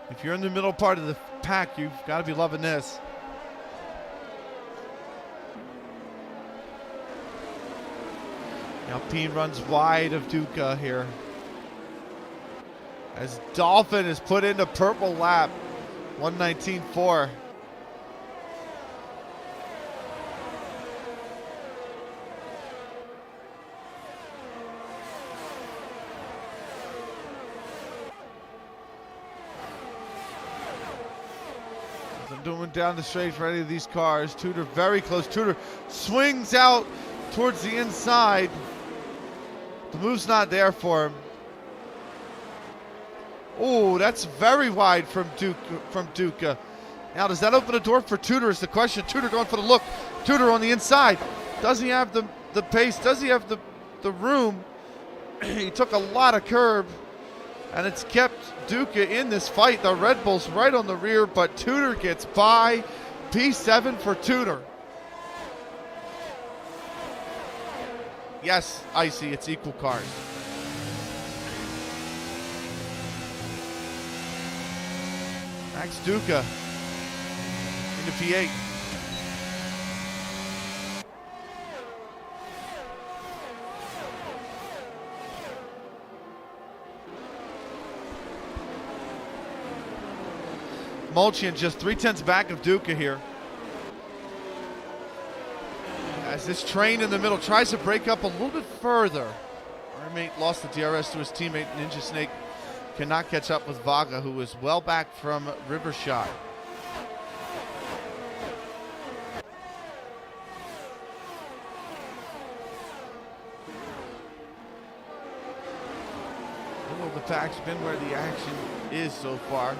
If you're in the middle part of the pack, you've got to be loving this. Alpine runs wide of Duca here, as Dolphin is put into purple lap, 119.4. Doing down the straight for any of these cars. Tudor very close. Tudor swings out towards the inside. The move's not there for him. Oh, that's very wide from Duca. Now, does that open a door for Tudor is the question. Tudor going for the look. Tudor on the inside. Does he have the pace? Does he have the room? He took a lot of curb, and it's kept Duca in this fight. The Red Bull's right on the rear, but Tudor gets by. P7 for Tudor. Yes, Icy, it's equal cars. Max Duca into P8. Mulchian just 3/10 back of Duca here. As this train in the middle tries to break up a little bit further. Our mate lost the DRS to his teammate. Ninja Snake cannot catch up with Vaga, who is well back from Rivershot. Middle of the pack's been where the action is so far.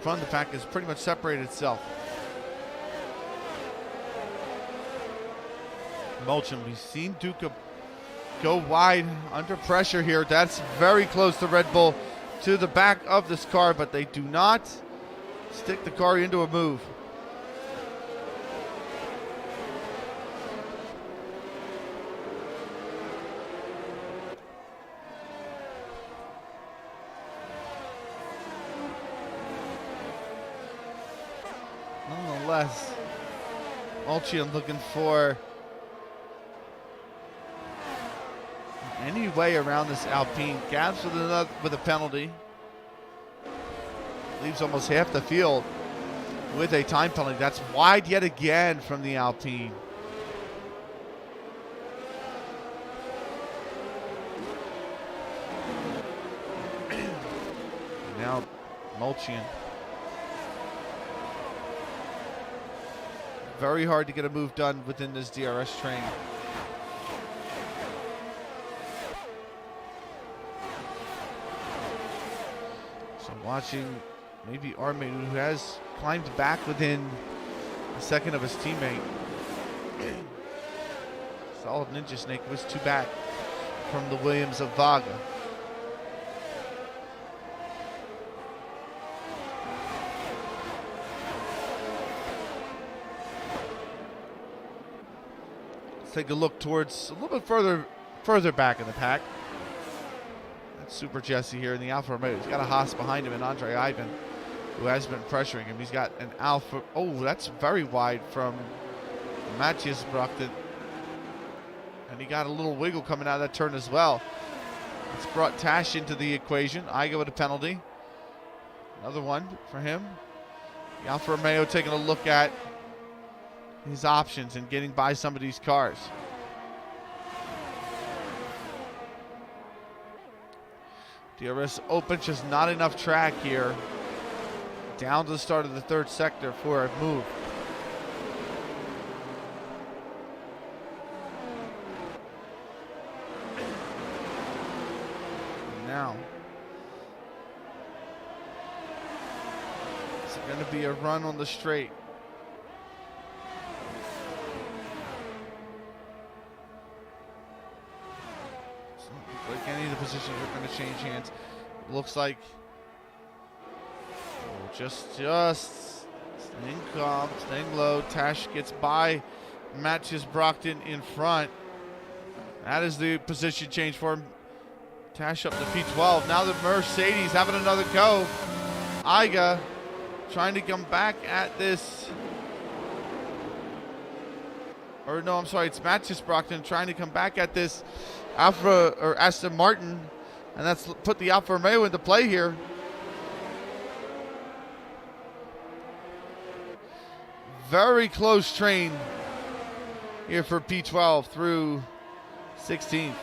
Front of the pack has pretty much separated itself. Mulchin, we've seen Duca go wide under pressure here. That's very close to Red Bull to the back of this car, but they do not stick the car into a move. Nonetheless, Mulchian looking for any way around this Alpine. Gaps with a penalty. Leaves almost half the field with a time penalty. That's wide yet again from the Alpine. Now Mulchian. Very hard to get a move done within this DRS train. Watching maybe Armin, who has climbed back within a second of his teammate. Solid Ninja Snake was 2 back from the Williams of Vaga. Let's take a look towards a little bit further back in the pack. Super Jesse here in the Alfa Romeo. He's got a Haas behind him and Andre Ivan, who has been pressuring him. He's got an Alfa. Oh, that's very wide from Matthias Brockton. And he got a little wiggle coming out of that turn as well. It's brought Tash into the equation. Iga with a penalty. Another one for him. The Alfa Romeo taking a look at his options and getting by some of these cars. DRS open, just not enough track here. Down to the start of the third sector for a move. Now, it's going to be a run on the straight. Like any of the positions are going to change hands. Looks like Just staying calm, staying low. Tash gets by Matthias Brockton in front. That is the position change for him. Tash up to P12. Now the Mercedes having another go. Iga trying to come back at this. Or no, I'm sorry, it's Matthias Brockton trying to come back at this Aston Martin. And that's put the Alfa Romeo into play here. Very close train here for P12 through 16th.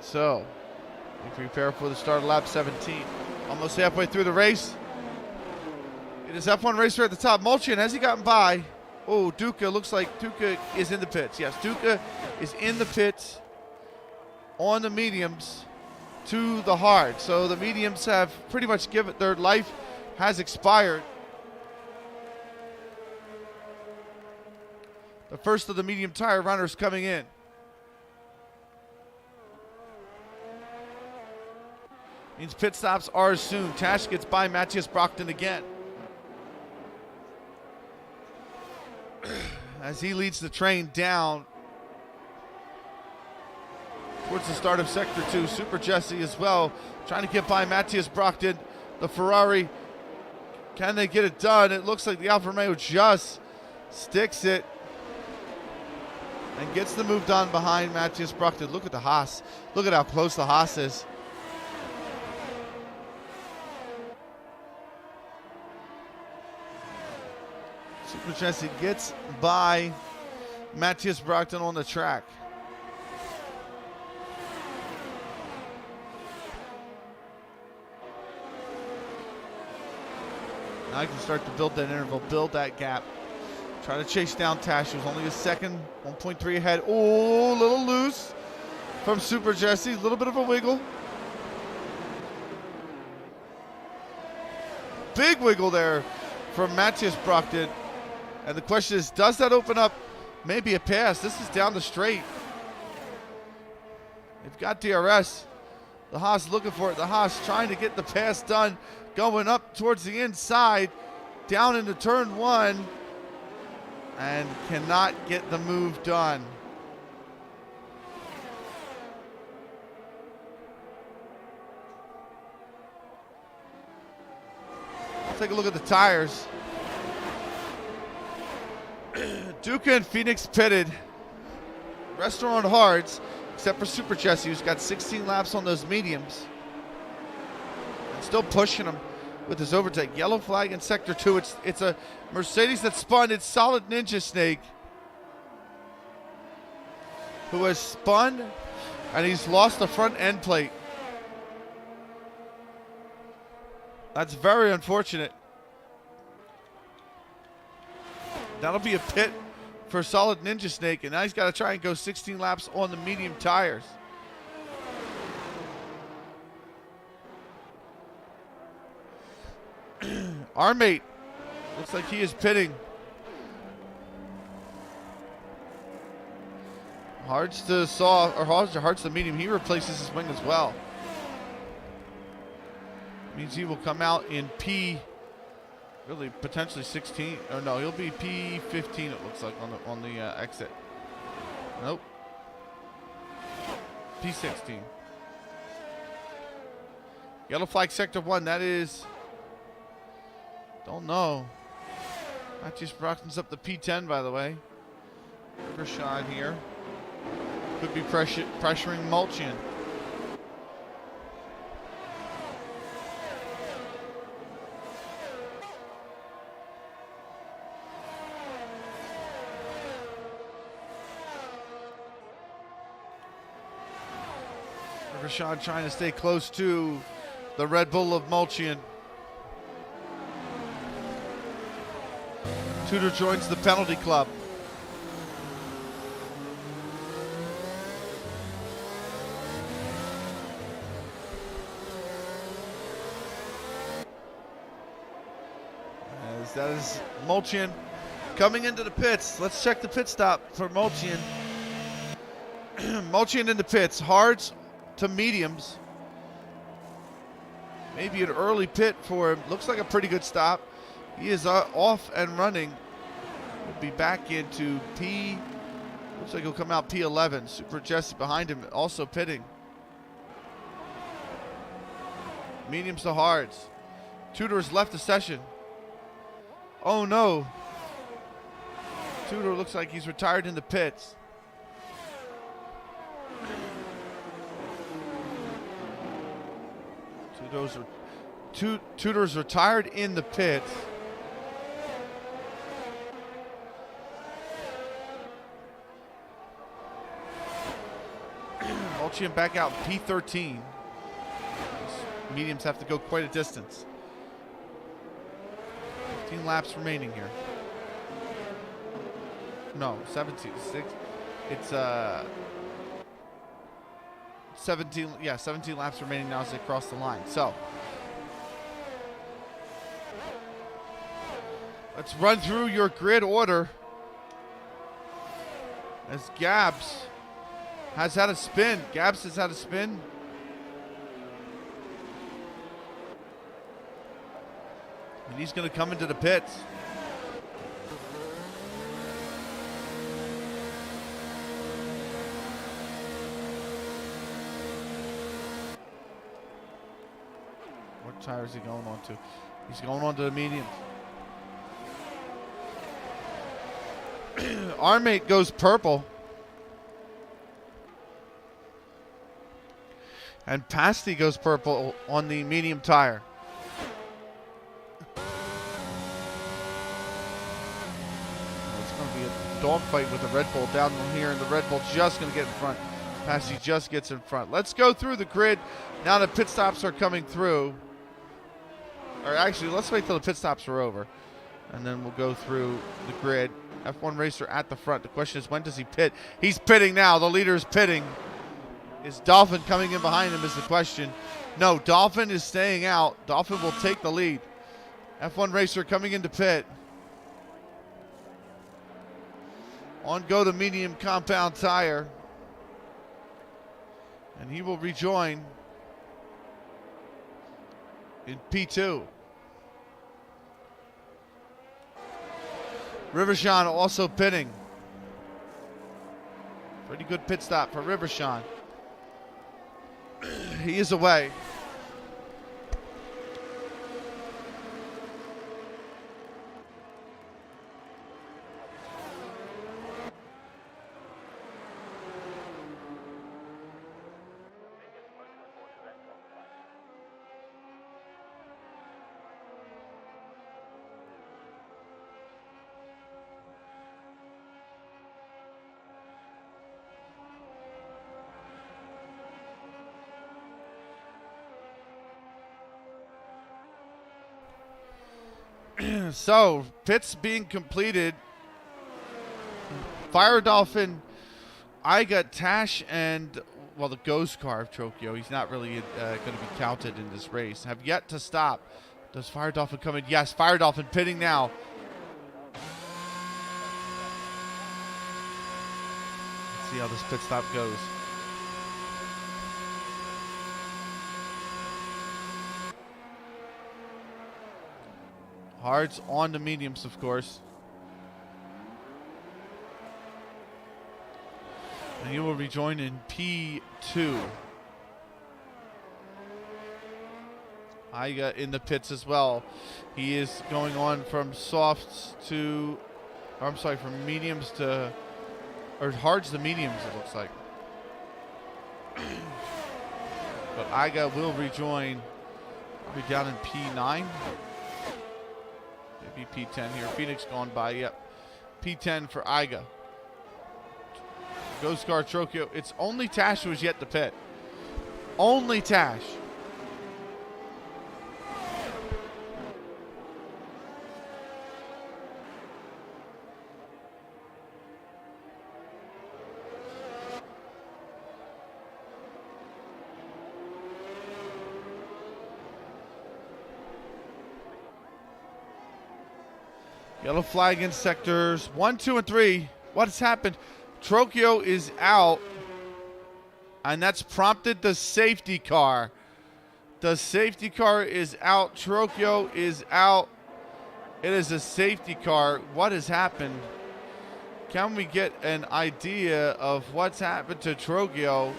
So, we prepare for the start of lap 17. Almost halfway through the race. It is F1 racer at the top. Mulchin, has he gotten by? Oh, Duca, looks like Duca is in the pits. Yes, Duca is in the pits on the mediums to the hard. So the mediums have pretty much given, their life has expired. The first of the medium tire runners coming in. Means pit stops are soon. Tash gets by Matthias Brockton again. As he leads the train down towards the start of Sector 2. Super Jesse as well, trying to get by Matthias Brockton. The Ferrari, can they get it done? It looks like the Alfa Romeo just sticks it and gets the move done behind Matthias Brockton. Look at the Haas. Look at how close the Haas is. Super Jesse gets by Matthias Brockton on the track. Now I can start to build that interval, build that gap. Try to chase down Tash, who's only a second, 1.3 ahead. Oh, a little loose from Super Jesse, a little bit of a wiggle. Big wiggle there from Matthias Brockton. And the question is, does that open up maybe a pass? This is down the straight. They've got DRS. The Haas looking for it. The Haas trying to get the pass done. Going up towards the inside. Down into turn one. And cannot get the move done. Take a look at the tires. Duca and Phoenix pitted. Rest are on hards, except for Super Jesse, who's got 16 laps on those mediums. And still pushing him with his overtake. Yellow flag in Sector 2. It's a Mercedes that spun. It's Solid Ninja Snake, who has spun, and he's lost the front end plate. That's very unfortunate. That'll be a pit for Solid Ninja Snake, and now he's got to try and go 16 laps on the medium tires. Our mate looks like he is pitting. Hards to soft, or hards to medium. He replaces his wing as well. Means he will come out in P, really potentially 16. Or no, he'll be P15. It looks like on the exit. Nope. P16. Yellow flag Sector 1. That is, don't know. Matthias Brockton's up to P10, by the way. Rashad here. Could be pressuring Mulchin. Rashad trying to stay close to the Red Bull of Mulchin. Tudor joins the penalty club. As That is Molchian coming into the pits. Let's check the pit stop for Molchian. Molchian in the pits. Hards to mediums. Maybe an early pit for him. Looks like a pretty good stop. He is off and running. He'll be back into P. Looks like he'll come out P11. Super Jesse behind him, also pitting. Mediums to hards. Tudor's left the session. Oh no. Tudor looks like he's retired in the pits. Tudor's retired in the pits. Molchian back out P13. Mediums have to go quite a distance. 15 laps remaining here. No, 17. It's 17. Yeah, 17 laps remaining now as they cross the line. So let's run through your grid order. As Gabs has had a spin. Gabs has had a spin. And he's going to come into the pits. What tire is he going on to? He's going on to the mediums. Our mate goes purple. And Pasty goes purple on the medium tire. Dogfight with the Red Bull down here, and the Red Bull just going to get in front. Pasty just gets in front. Let's go through the grid now that pit stops are coming through. Or actually, let's wait till the pit stops are over, and then we'll go through the grid. F1 racer at the front. The question is, when does he pit? He's pitting now. The leader is pitting. Is Dolphin coming in behind him is the question. No, Dolphin is staying out. Dolphin will take the lead. F1 racer coming into pit. On go the medium compound tire. And he will rejoin in P2. Rivershawn also pitting. Pretty good pit stop for Rivershawn. He is away. So, pits being completed. Fire Dolphin, I got Tash, and, well, the Ghost car of Trokyo. He's not really going to be counted in this race. Have yet to stop. Does Fire Dolphin come in? Yes, Fire Dolphin pitting now. Let's see how this pit stop goes. Hards on the mediums, of course. And he will rejoin in P2. Iga in the pits as well. He is going on from softs to, or I'm sorry, from mediums to, or hards to mediums, it looks like. But Iga will rejoin, probably down in P9. Maybe P10 here. Phoenix gone by. Yep. P10 for Iga. Ghost car Trokyo. It's only Tash who is yet to pit. Only Tash. Yellow flag in sectors 1, 2, and 3. What's happened? Trocchio is out, and that's prompted the safety car. The safety car is out. Trocchio is out. It is a safety car. What has happened? Can we get an idea of what's happened to Trocchio?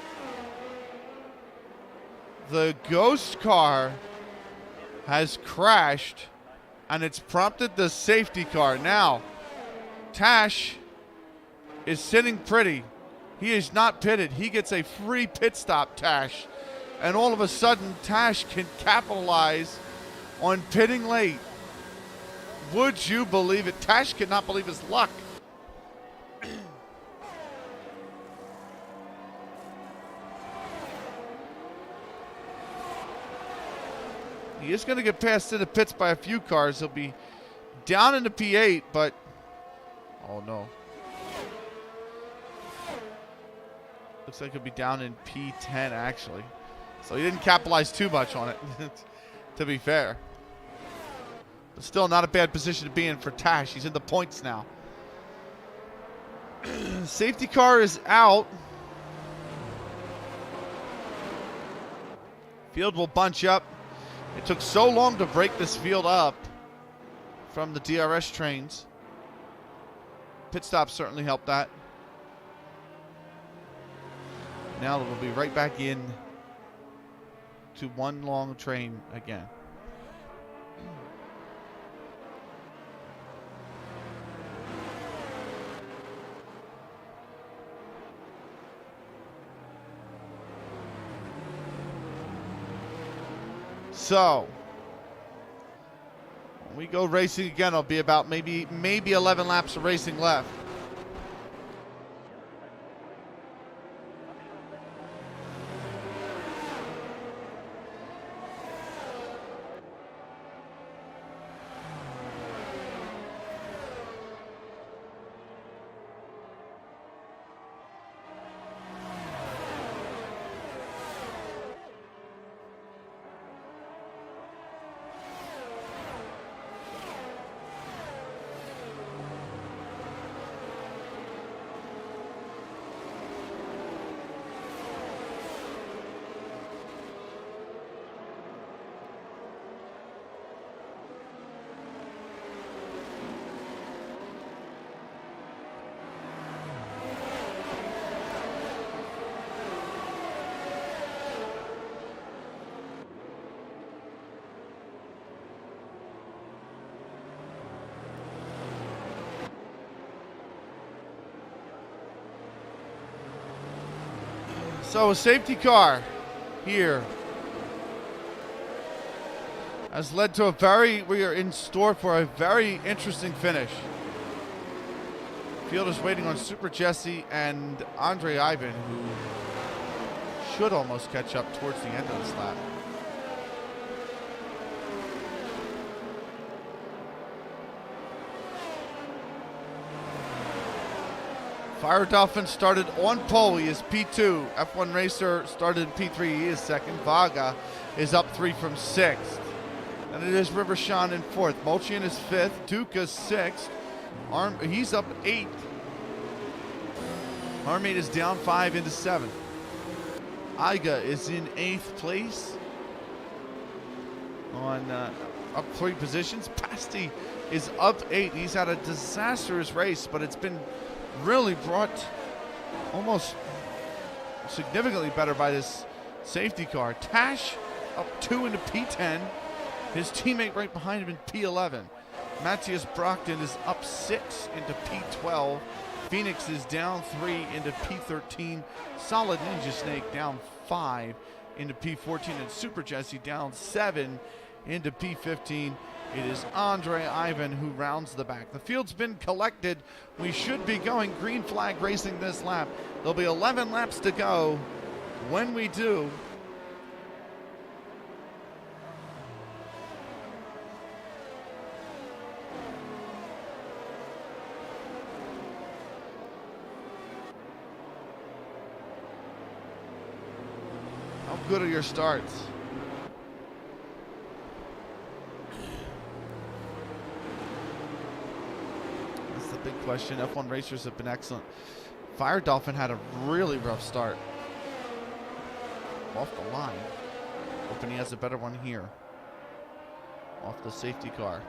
The ghost car has crashed, and it's prompted the safety car. Now, Tash is sitting pretty. He is not pitted. He gets a free pit stop, Tash. And all of a sudden, Tash can capitalize on pitting late. Would you believe it? Tash cannot believe his luck. He is going to get passed to the pits by a few cars. He'll be down in the P8, but... oh, no. Looks like he'll be down in P10, actually. So he didn't capitalize too much on it, to be fair. But still not a bad position to be in for Tash. He's in the points now. Safety car is out. Field will bunch up. It took so long to break this field up from the DRS trains. Pit stop certainly helped that. Now we'll be right back in to one long train again. So, when we go racing again, it'll be about maybe 11 laps of racing left. So a safety car here has led to we are in store for a very interesting finish. Field is waiting on Super Jesse and Andre Ivan, who should almost catch up towards the end of this lap. Fire Dolphin started on pole. He is P2. F1 Racer started in P3. He is second. Vaga is up 3 from 6th. And it is River Sean in 4th. Molchian is 5th. Duca 6th. He's up 8th. Armade is down 5 into 7th. Iga is in 8th place on up 3 positions. Pasti is up 8. He's had a disastrous race, but it's been really brought almost significantly better by this safety car. Tash up 2 into P10. His teammate right behind him in P11. Matthias Brockton is up 6 into P12. Phoenix is down 3 into P13. Solid Ninja Snake down 5 into P14. And Super Jesse down 7 into P15. It is Andre Ivan who rounds the back. The field's been collected. We should be going green flag racing this lap. There'll be 11 laps to go. When we do, how good are your starts? big question. F1 racers have been excellent. Fire Dolphin had a really rough start. Off the line. Hoping he has a better one here. Off the safety car.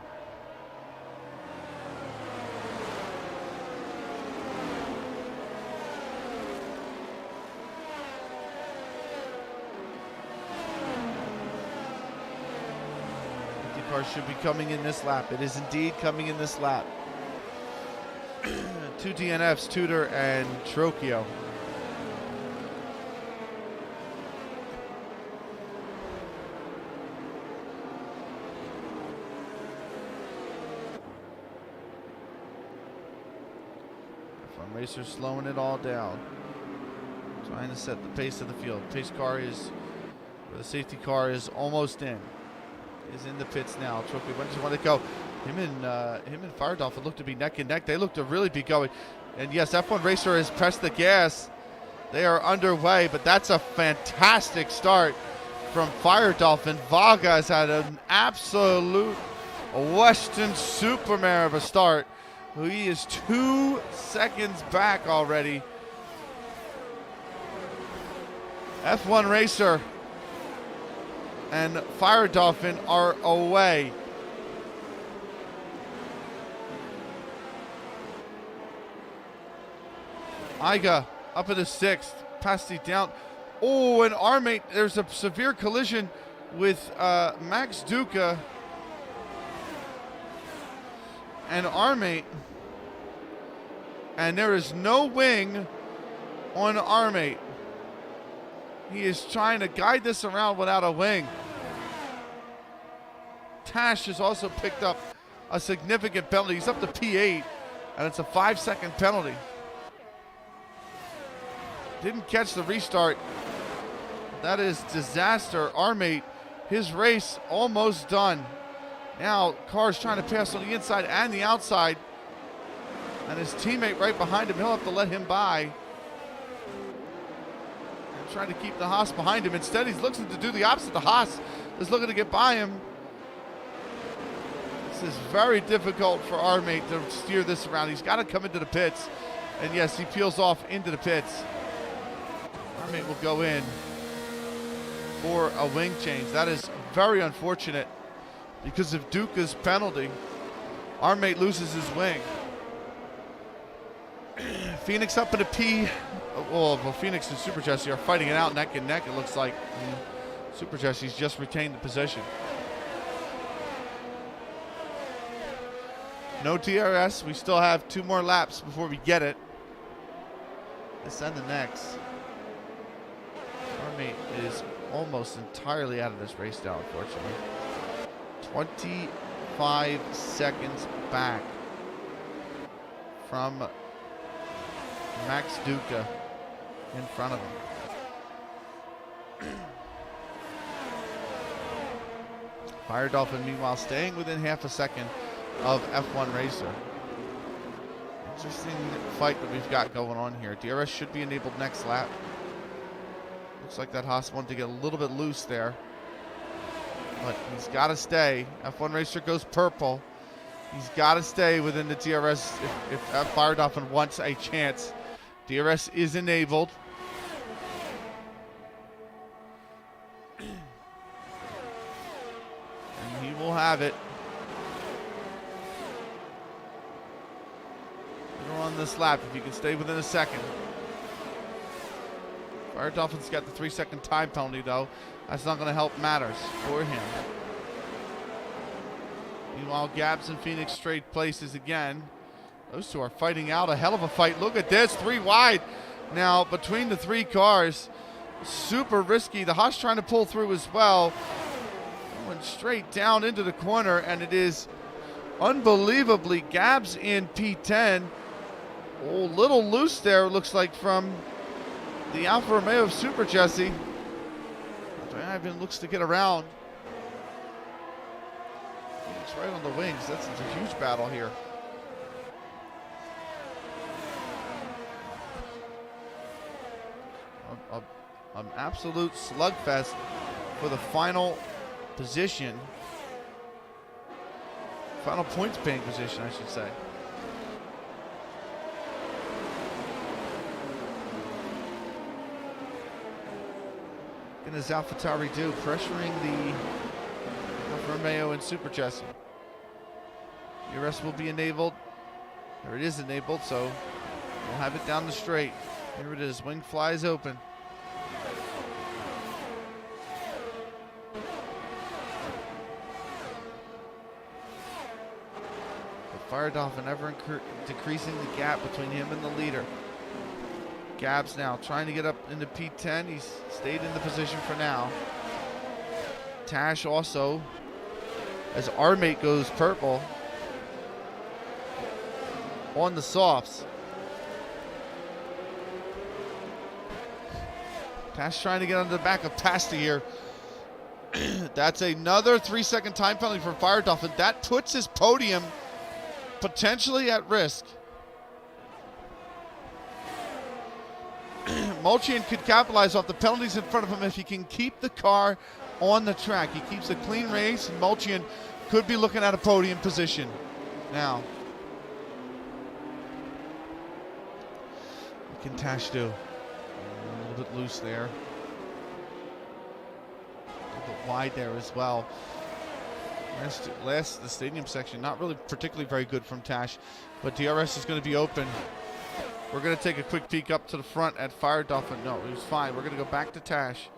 Safety car should be coming in this lap. It is indeed coming in this lap. 2 DNFs, Tudor and Trocchio. Racer slowing it all down. Trying to set the pace of the field. Pace car is, or the safety car is almost in. Is in the pits now. Trocchio, when does he want to go? Him and Fire Dolphin look to be neck and neck. They look to really be going. And yes, F1 Racer has pressed the gas. They are underway, but that's a fantastic start from Fire Dolphin. Vaga has had an absolute Western supermare of a start. He is 2 seconds back already. F1 Racer and Fire Dolphin are away. Iga up in the 6th. Pasti down. Oh, and our mate, there's a severe collision with Max Duca and our mate. And there is no wing on our mate. He is trying to guide this around without a wing. Tash has also picked up a significant penalty. He's up to P8, and it's a 5-second penalty. Didn't catch the restart. That is disaster. Our mate, his race almost done. Now, Carr's trying to pass on the inside and the outside. And his teammate right behind him, he'll have to let him by. And trying to keep the Haas behind him. Instead, he's looking to do the opposite. The Haas is looking to get by him. This is very difficult for our mate to steer this around. He's got to come into the pits. And yes, he peels off into the pits. Our mate will go in for a wing change. That is very unfortunate because of Duca's penalty. Our mate loses his wing. Phoenix up in a P. Well, Phoenix and Super Jesse are fighting it out neck and neck, it looks like. Super Jesse's just retained the position. No TRS. We still have 2 more laps before we get it. This and the next. Our mate is almost entirely out of this race now, unfortunately. 25 seconds back from Max Duca in front of him. Fire Dolphin, meanwhile, staying within half a second of F1 Racer. Interesting fight that we've got going on here. DRS should be enabled next lap. Looks like that Haas wanted to get a little bit loose there. But he's got to stay. F1 Racer goes purple. He's got to stay within the DRS if Fire Dolphin wants a chance. DRS is enabled. And he will have it. We're on this lap if he can stay within a second. Fire Dolphin's got the 3-second time penalty, though. That's not going to help matters for him. Meanwhile, Gabs and Phoenix trade places again. Those two are fighting out a hell of a fight. Look at this, 3 wide. Now, between the 3 cars, super risky. The Haas trying to pull through as well. Going straight down into the corner, and it is unbelievably Gabs in P10. Oh, little loose there, looks like, from the Alfa Romeo of Super Jesse. Ivan looks to get around. It's right on the wings. That's a huge battle here. An absolute slugfest for the final position. Final points paying position, I should say. can his AlphaTauri do? Pressuring the Alfa Romeo and Super Jesse. DRS will be enabled. There it is enabled, so we'll have it down the straight. Here it is. Wing flies open. Fire Dolphin ever decreasing the gap between him and the leader. Gabs now trying to get up into P10. He's stayed in the position for now. Tash also, as our mate goes purple, on the softs. Tash trying to get under the back of Pasta here. That's another 3-second time penalty for Fire Dolphin. That puts his podium potentially at risk. Mulchian could capitalize off the penalties in front of him if he can keep the car on the track. He keeps a clean race, and Mulchian could be looking at a podium position. Now, what can Tash do? A little bit loose there. A little bit wide there as well. Last the stadium section, not really particularly very good from Tash, but DRS is going to be open. We're going to take a quick peek up to the front at Fire Dolphin. No, he was fine. We're going to go back to Tash.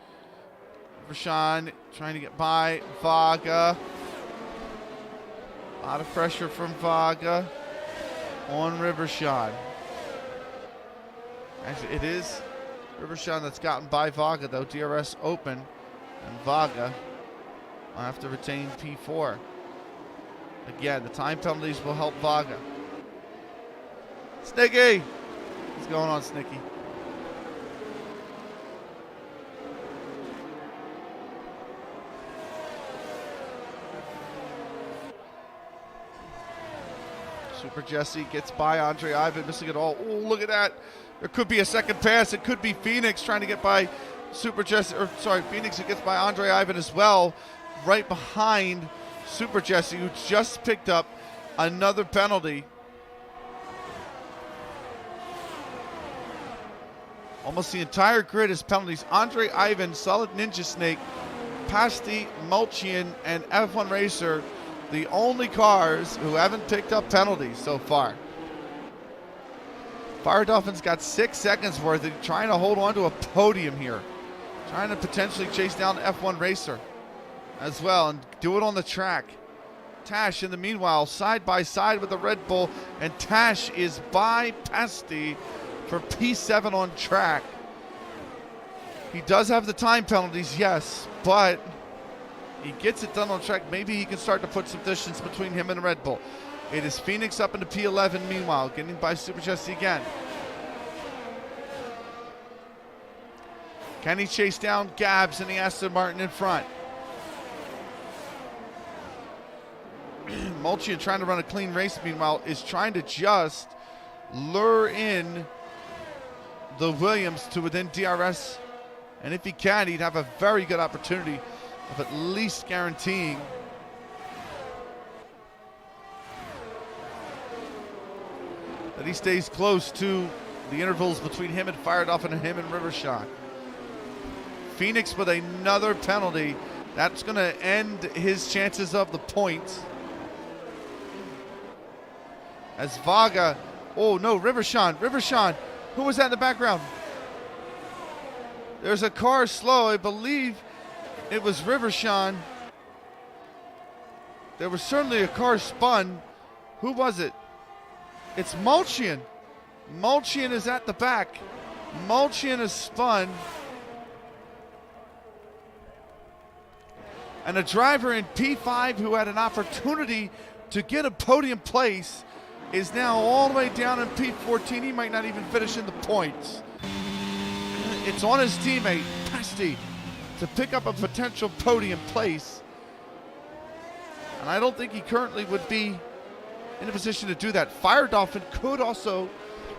Rashawn trying to get by Vaga. A lot of pressure from Vaga on Rivershawn. Actually, it is Rivershawn that's gotten by Vaga, though. DRS open, and Vaga will have to retain P4. Again, the time penalties will help Vaga. Snicky! What's going on, Snicky? Super Jesse gets by Andre Ivan, missing it all. Oh, look at that. There could be a second pass. It could be Phoenix trying to get by Super Jesse, or sorry, Phoenix who gets by Andre Ivan as well, right behind Super Jesse, who just picked up another penalty. Almost the entire grid is penalties. Andre Ivan, Solid Ninja Snake, Pasti, Mulchian, and F1 Racer, the only cars who haven't picked up penalties so far. Fire Dolphin's got 6 seconds worth of trying to hold on to a podium here. Trying to potentially chase down F1 Racer as well and do it on the track. Tash, in the meanwhile, side by side with the Red Bull, and Tash is by Pasti for P7 on track. He does have the time penalties, yes, but he gets it done on track. Maybe he can start to put some distance between him and the Red Bull. It is Phoenix up into P11 meanwhile, getting by Super Jesse again. Can he chase down Gabs and the Aston Martin in front? Mulchian, trying to run a clean race, meanwhile, is trying to just lure in the Williams to within DRS. And if he can, he'd have a very good opportunity of at least guaranteeing that he stays close to the intervals between him and Fire Dolphin and him and Rivershawn. Phoenix with another penalty. That's going to end his chances of the points. As Vaga, oh no, Rivershawn, who was that in the background? There's a car slow, I believe it was Rivershawn. There was certainly a car spun. Who was it? It's Mulchian. Mulchian is at the back. Mulchian is spun. And a driver in P5 who had an opportunity to get a podium place is now all the way down in P14. He might not even finish in the points. It's on his teammate, Pasti, to pick up a potential podium place. And I don't think he currently would be in a position to do that. Fire Dolphin could also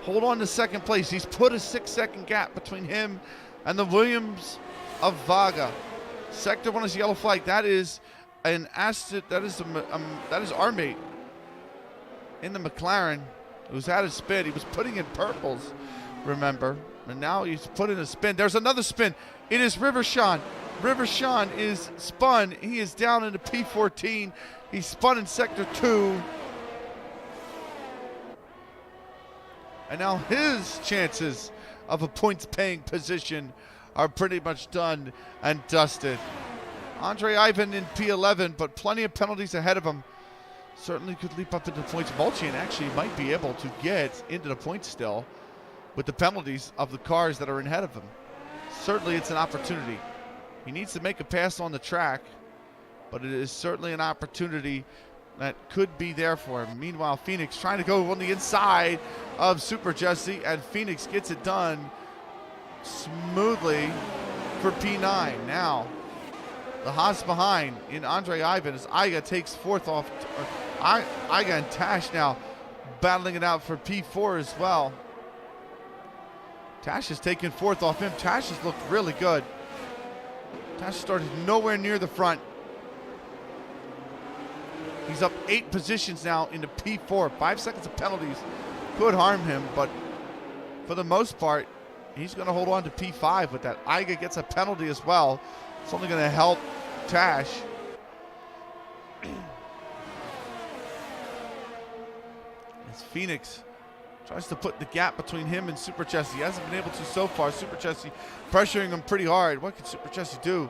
hold on to second place. He's put a 6-second gap between him and the Williams of Vaga. Sector 1 is yellow flag. That is an Aston. That is our mate in the McLaren, who's had a spin. He was putting in purples, remember, and now he's put in a spin. There's another spin. It is Rivershawn. River Sean is spun. He is down into P14. He's spun in Sector 2. And now his chances of a points-paying position are pretty much done and dusted. Andre Ivan in P11, but plenty of penalties ahead of him. Certainly could leap up into the points. Mulchian actually might be able to get into the points still with the penalties of the cars that are ahead of him. Certainly it's an opportunity. He needs to make a pass on the track, but it is certainly an opportunity that could be there for him. Meanwhile, Phoenix trying to go on the inside of Super Jesse, and Phoenix gets it done smoothly for P9. Now, the Haas behind in Andre Ivan as Iga takes fourth off. Iga and Tash now battling it out for P4 as well. Tash has taken fourth off him. Tash has looked really good. Tash started nowhere near the front. He's up 8 positions now into P4. 5 seconds of penalties could harm him, but for the most part, he's going to hold on to P5 with that. Iga gets a penalty as well. It's only going to help Tash. As Phoenix tries to put the gap between him and Super Jesse. He hasn't been able to so far. Super Jesse pressuring him pretty hard. What can Super Jesse do?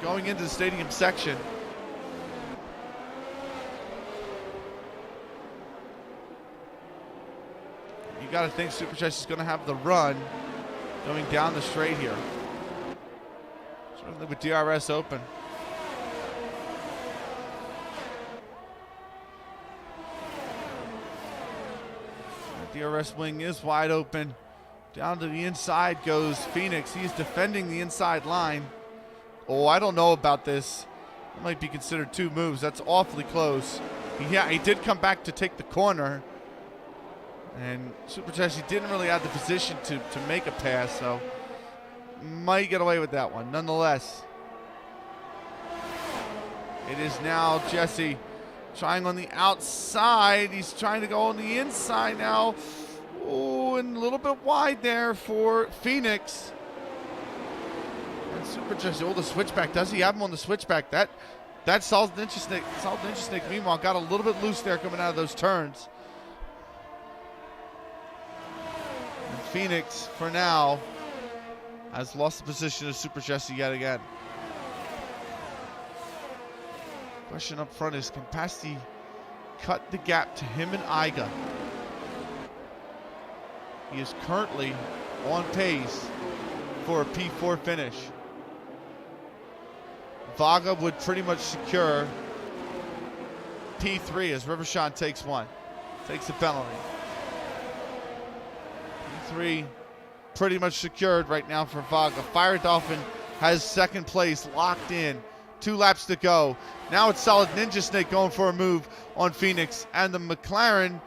Going into the stadium section. You got to think Super Jesse's going to have the run going down the straight here. Certainly with DRS open. The DRS wing is wide open. Down to the inside goes Phoenix. He's defending the inside line. Oh, I don't know about this. It might be considered 2 moves. That's awfully close. He did come back to take the corner. And Super Jesse didn't really have the position to make a pass, so might get away with that one. Nonetheless, it is now Jesse trying on the outside. He's trying to go on the inside now. Oh, and a little bit wide there for Phoenix. And Super Jesse, the switchback. Does he have him on the switchback? That Solid Ninja Snake, meanwhile, got a little bit loose there coming out of those turns. And Phoenix, for now, has lost the position of Super Jesse yet again. Question up front is, can Pasti cut the gap to him and Iga? He is currently on pace for a P4 finish. Vaga would pretty much secure P3 as Rivershawn takes the penalty. P3 pretty much secured right now for Vaga. Fire Dolphin has second place locked in. 2 laps to go. Now it's Solid Ninja Snake going for a move on Phoenix. And the McLaren,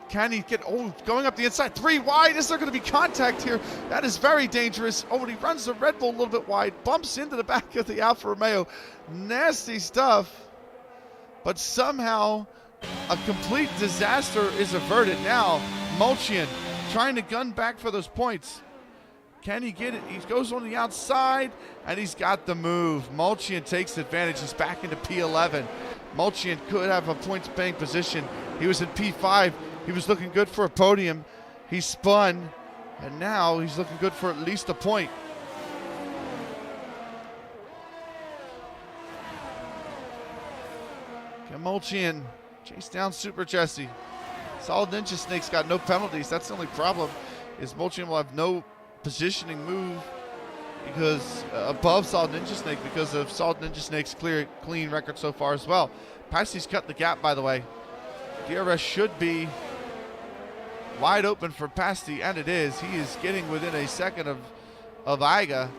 can he get, going up the inside. 3 wide. Is there going to be contact here? That is very dangerous. Oh, and he runs the Red Bull a little bit wide. Bumps into the back of the Alfa Romeo. Nasty stuff. But somehow a complete disaster is averted. Now Mulchian trying to gun back for those points. Can he get it? He goes on the outside, and he's got the move. Mulchian takes advantage. He's back into P11. Mulchian could have a points-paying position. He was in P5. He was looking good for a podium. He spun, and now he's looking good for at least a point. Can Mulchian chase down Super Jesse? Solid Ninja Snake's got no penalties. That's the only problem, is Mulchian will have no positioning move because above Solid Ninja Snake because of Solid Ninja Snake's clean record so far as well. Pasti's cut the gap, by the way. DRS should be wide open for Pasti, and it is. He is getting within a second of Iga.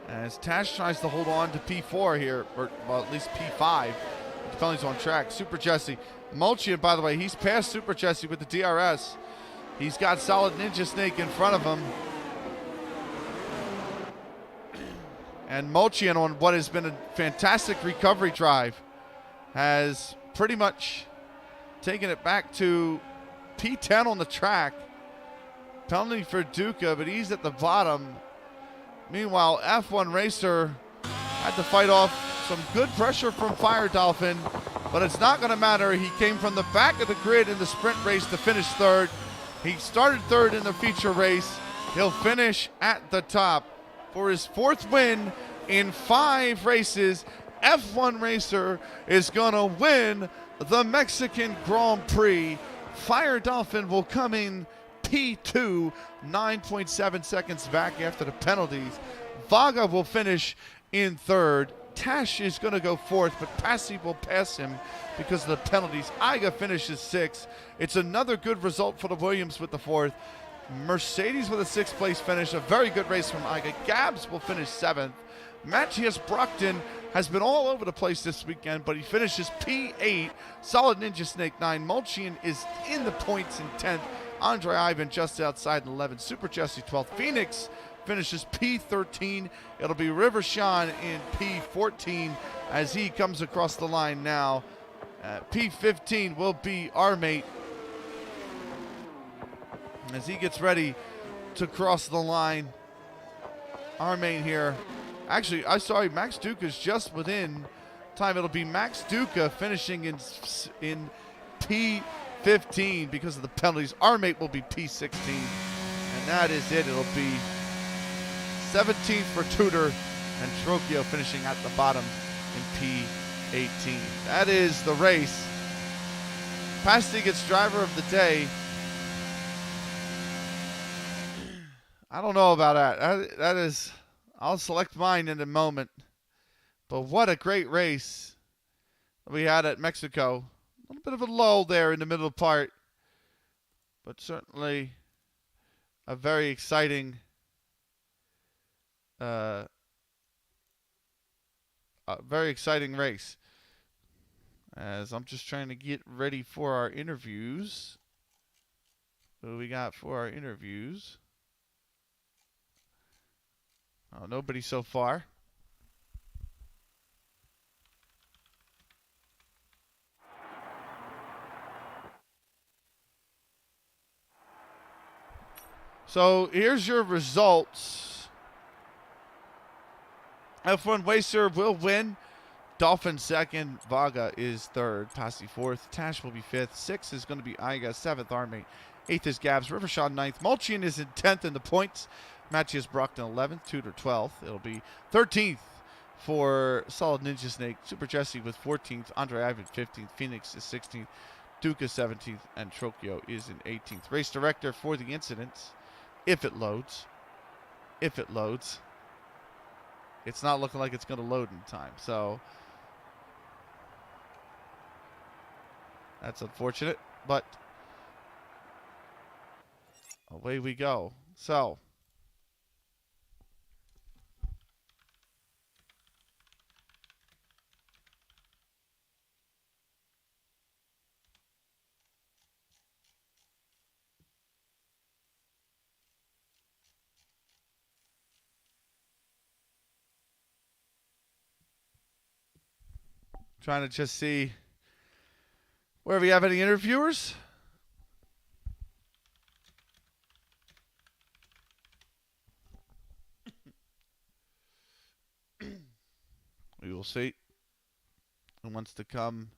As Tash tries to hold on to P4 here, or well, at least P5. The penalty's on track. Super Jesse. Mulchian, by the way, he's passed Super Jesse with the DRS. He's got Solid Ninja Snake in front of him. And Mulchian, on what has been a fantastic recovery drive, has pretty much taken it back to P10 on the track. Penalty for Duca, but he's at the bottom. Meanwhile, F1 Racer had to fight off some good pressure from Fire Dolphin, but it's not going to matter. He came from the back of the grid in the sprint race to finish third. He started third in the feature race. He'll finish at the top for his 4th win in 5 races. F1 Racer is going to win the Mexican Grand Prix. Fire Dolphin will come in P2, 9.7 seconds back after the penalties. Vaga will finish in 3rd. Tash is going to go 4th, but Passy will pass him because of the penalties. Iga finishes 6th. It's another good result for the Williams with the 4th. Mercedes with a 6th place finish. A very good race from Iga. Gabs will finish 7th. Matthias Brockton has been all over the place this weekend, but he finishes P8. Solid Ninja Snake 9. Mulchian is in the points in 10th. Andre Ivan just outside in 11th. Super Jesse 12th. Phoenix finishes P13. It'll be River Sean in P14 as he comes across the line now. P15 will be our mate as he gets ready to cross the line. Our mate here. Actually, I'm sorry, Max Duca's just within time. It'll be Max Duca finishing in P15 because of the penalties. Our mate will be P16. And that is it. It'll be 17th for Tudor and Trocchio finishing at the bottom in P18. That is the race. Pasti gets driver of the day. I don't know about that. That is, I'll select mine in a moment. But what a great race we had at Mexico. A little bit of a lull there in the middle part, but certainly a very exciting race. As I'm just trying to get ready for our interviews. What do we got for our interviews? Oh, nobody so far. So here's your results. F1 Racer will win. Dolphin 2nd. Vaga is 3rd. Pasi 4th. Tash will be 5th. 6th is going to be Iga. 7th, Army. 8th is Gabs. Rivershaw 9th. Mulchian is in 10th in the points. Matthias Brockton 11th. Tudor 12th. It'll be 13th for Solid Ninja Snake. Super Jesse with 14th. Andre Ivan 15th. Phoenix is 16th. Duca 17th. And Trocchio is in 18th. Race director for the incidents. If it loads. If it loads. It's not looking like it's going to load in time. So that's unfortunate. But away we go. So trying to just see where we have any interviewers. We will see who wants to come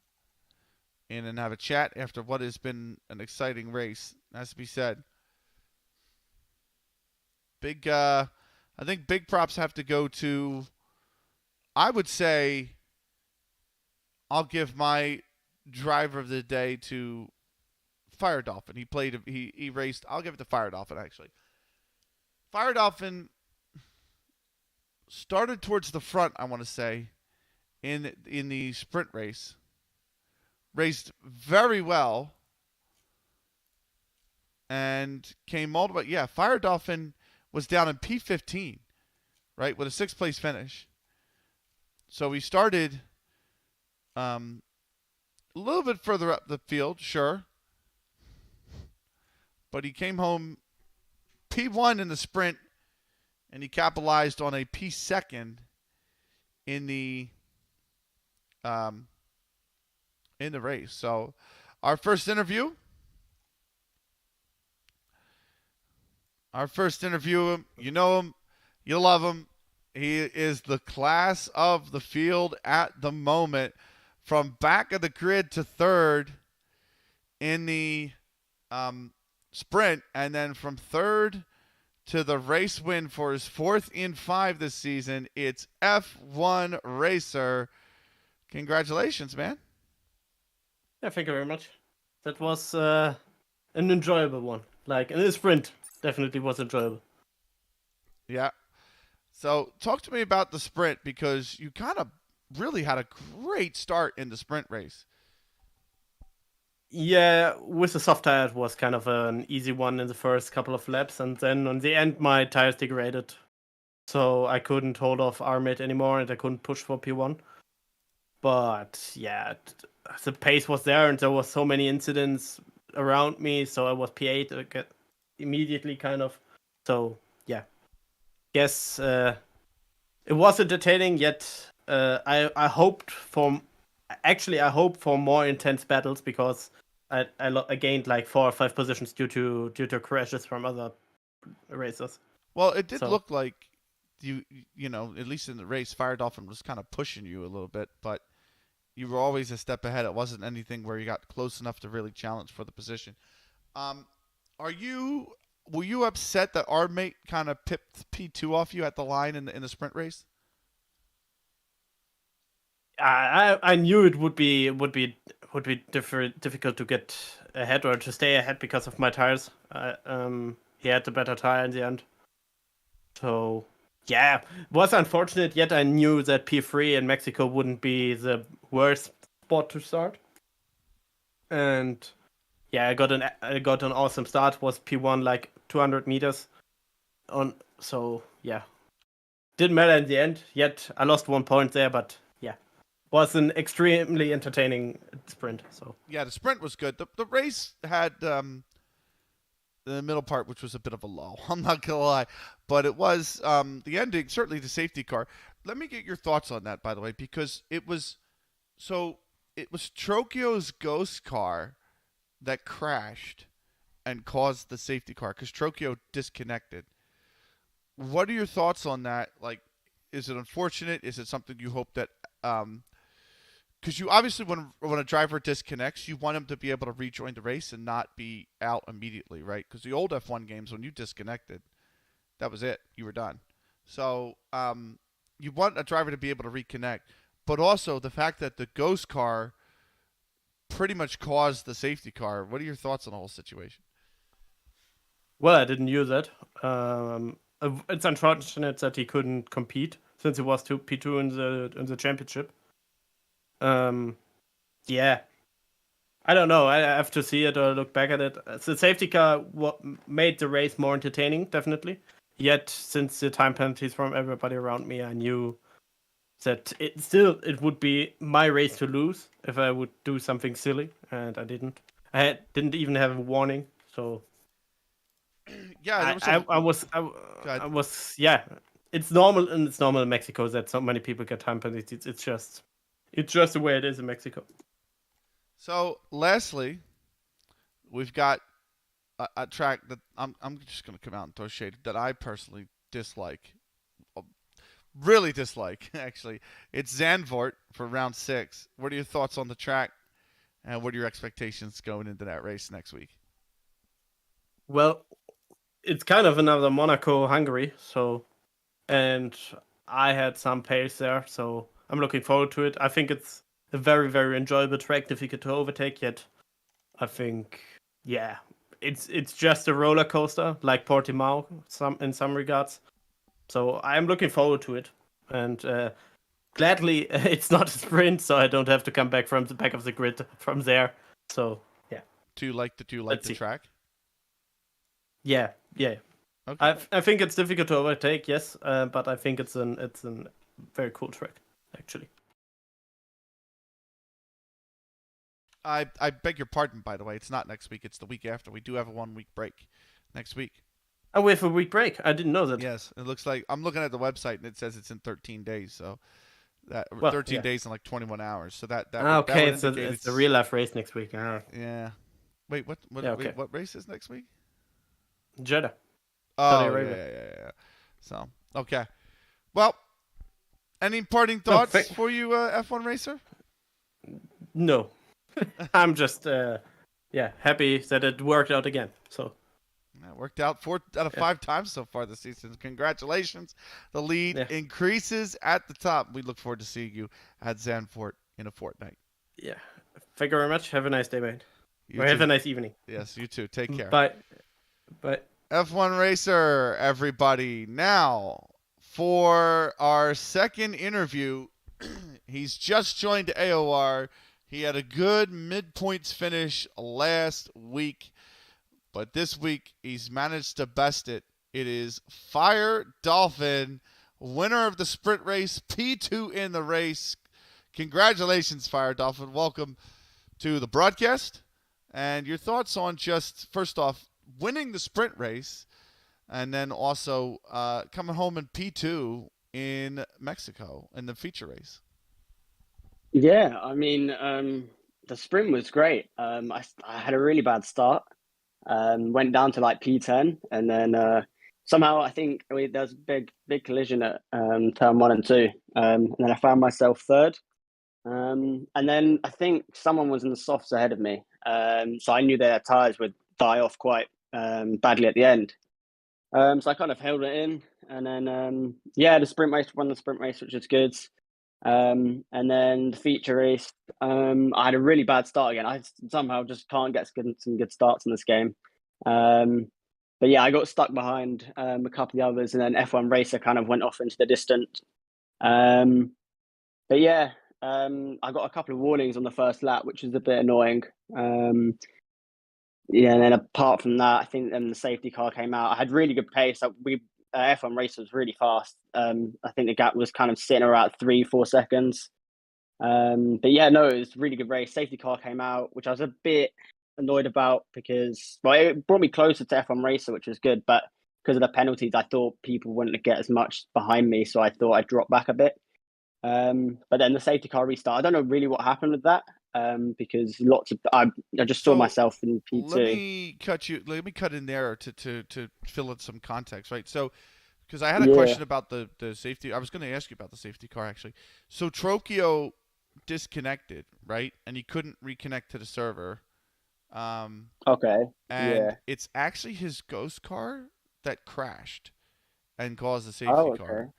in and have a chat after what has been an exciting race. Has to be said. I think big props have to go to, I would say, I'll give my driver of the day to Fire Dolphin. He raced. I'll give it to Fire Dolphin, actually. Fire Dolphin started towards the front, I want to say, in the sprint race. Raced very well. And came all the way. Yeah, Fire Dolphin was down in P15, right, with a 6th place finish. So he started a little bit further up the field, sure. But he came home P1 in the sprint, and he capitalized on a P2 in the race. So our first interview Our first interview, you know him, you love him. He is the class of the field at the moment, from back of the grid to third in the sprint, and then from third to the race win for his fourth in 5 this season. It's F1 racer. Congratulations, man. Yeah, thank you very much. That was an enjoyable one. Like, in the sprint, definitely was enjoyable. Yeah. So talk to me about the sprint, because you kind of really had a great start in the sprint race. Yeah, with the soft tire, it was kind of an easy one in the first couple of laps, and then on the end, my tires degraded. So I couldn't hold off R-Mate anymore, and I couldn't push for P1. But yeah, the pace was there, and there was so many incidents around me, so I was P8 immediately, kind of. So yeah, yes, it was entertaining. Yet I hoped for more intense battles, because I gained like 4 or 5 positions due to crashes from other racers. Well, it did look like you know, at least in the race, Fire Dolphin was kind of pushing you a little bit, but you were always a step ahead. It wasn't anything where you got close enough to really challenge for the position. Were you upset that our mate kind of pipped P2 off you at the line in the sprint race? I knew it would be difficult to get ahead or to stay ahead because of my tires. He had the better tire in the end. So yeah, it was unfortunate. Yet I knew that P3 in Mexico wouldn't be the worst spot to start. And yeah, I got an awesome start. Was P1 like 200 meters on. So yeah, didn't matter in the end. Yet I lost 1 point there, but yeah, was an extremely entertaining sprint. So yeah, the sprint was good. The race had the middle part, which was a bit of a lull. I'm not gonna lie, but it was the ending. Certainly, the safety car. Let me get your thoughts on that, by the way, because it was Trokio's ghost car that crashed and caused the safety car, because Trokio disconnected. What are your thoughts on that? Like, is it unfortunate? Is it something you hope that because you obviously, when a driver disconnects, you want him to be able to rejoin the race and not be out immediately, right? Because the old F1 games, when you disconnected, that was it. You were done. So you want a driver to be able to reconnect, but also the fact that the ghost car pretty much caused the safety car. What are your thoughts on the whole situation? well, I didn't use that. It's unfortunate that he couldn't compete since he was P2 in the championship. Yeah, I don't know. I have to see it or look back at it. The safety car made the race more entertaining, definitely. Yet, since the time penalties from everybody around me, I knew that it would be my race to lose if I would do something silly, and I didn't. Didn't even have a warning, so Yeah, I was yeah. It's normal in Mexico that so many people get time penalties. It's just the way it is in Mexico. So, lastly, we've got a track that I'm just going to come out and throw shade that I personally dislike. Really dislike, actually. It's Zandvoort for round 6. What are your thoughts on the track, and what are your expectations going into that race next week? Well, it's kind of another Monaco, Hungary, so, and I had some pace there, so I'm looking forward to it. I think it's a very, very enjoyable track, difficult to overtake, yet I think, yeah, it's just a roller coaster, like Portimao, in some regards. So I'm looking forward to it, and gladly it's not a sprint, so I don't have to come back from the back of the grid from there. So yeah. Do you like the track? Yeah. Okay. I think it's difficult to overtake, yes, but I think it's a very cool track, actually. I beg your pardon, by the way. It's not next week. It's the week after. We do have a 1 week break next week. Oh, we have a week break. I didn't know that. Yes, it looks like I'm looking at the website and it says it's in 13 days. So that 13 days and like 21 hours. So that okay. That it's a real life race next week. Yeah. Wait, what? Yeah, okay. Wait, what race is next week? Jeddah. Saudi Oh, Arabia. yeah. So, okay. Well, any parting No, thoughts for you, F1 racer? no. I'm just happy that it worked out again. So It worked out 4 out of 5 times so far this season. Congratulations. The lead increases at the top. We look forward to seeing you at Zandvoort in a fortnight. Yeah. Thank you very much. Have a nice day, mate. You or too. Have a nice evening. Yes, you too. Take care. Bye. F1 Racer, everybody. Now, for our second interview, he's just joined AOR. He had a good mid-points finish last week, but this week he's managed to best it. It is Fire Dolphin, winner of the sprint race, P2 in the race. Congratulations, Fire Dolphin. Welcome to the broadcast. And your thoughts on just, first off, winning the sprint race, and then also coming home in P2 in Mexico in the feature race. Yeah, I mean, the sprint was great. I had a really bad start. Went down to like P10, and then somehow I think there was a big collision at turn 1 and 2, and then I found myself third. And then I think someone was in the softs ahead of me, so I knew their tires would die off quite badly at the end. So I kind of held it in, and then won the sprint race, which was good. And then the feature race, I had a really bad start again. I somehow just can't get some good starts in this game. But yeah, I got stuck behind a couple of the others, and then F1 Racer kind of went off into the distance. But yeah, I got a couple of warnings on the first lap, which was a bit annoying. Yeah, and then apart from that, I think the safety car came out. I had really good pace. F1 race was really fast. I think the gap was kind of sitting around 3-4 seconds. But yeah, no, it was a really good race. Safety car came out, which I was a bit annoyed about because, well, it brought me closer to F1 Racer, which was good. But because of the penalties, I thought people wouldn't get as much behind me, so I thought I'd drop back a bit. But then the safety car restart, I don't know really what happened with that. Because I just saw myself in P2. Let me cut in there to fill in some context, right? So, because I had a question about the safety. I was going to ask you about the safety car actually. So Trokio disconnected, right? And he couldn't reconnect to the server. Okay. And it's actually his ghost car that crashed and caused the safety car.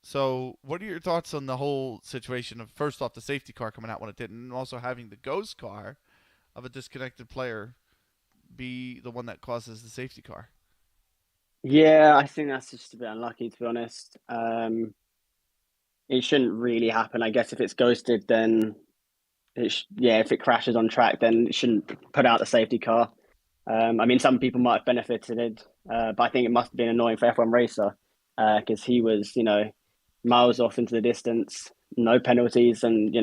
So, what are your thoughts on the whole situation of, first off, the safety car coming out when it didn't, and also having the ghost car of a disconnected player be the one that causes the safety car? Yeah, I think that's just a bit unlucky, to be honest. It shouldn't really happen. I guess if it's ghosted, then if it crashes on track, then it shouldn't put out the safety car. I mean, some people might have benefited, but I think it must have been annoying for F1 Racer because he was, miles off into the distance, no penalties, and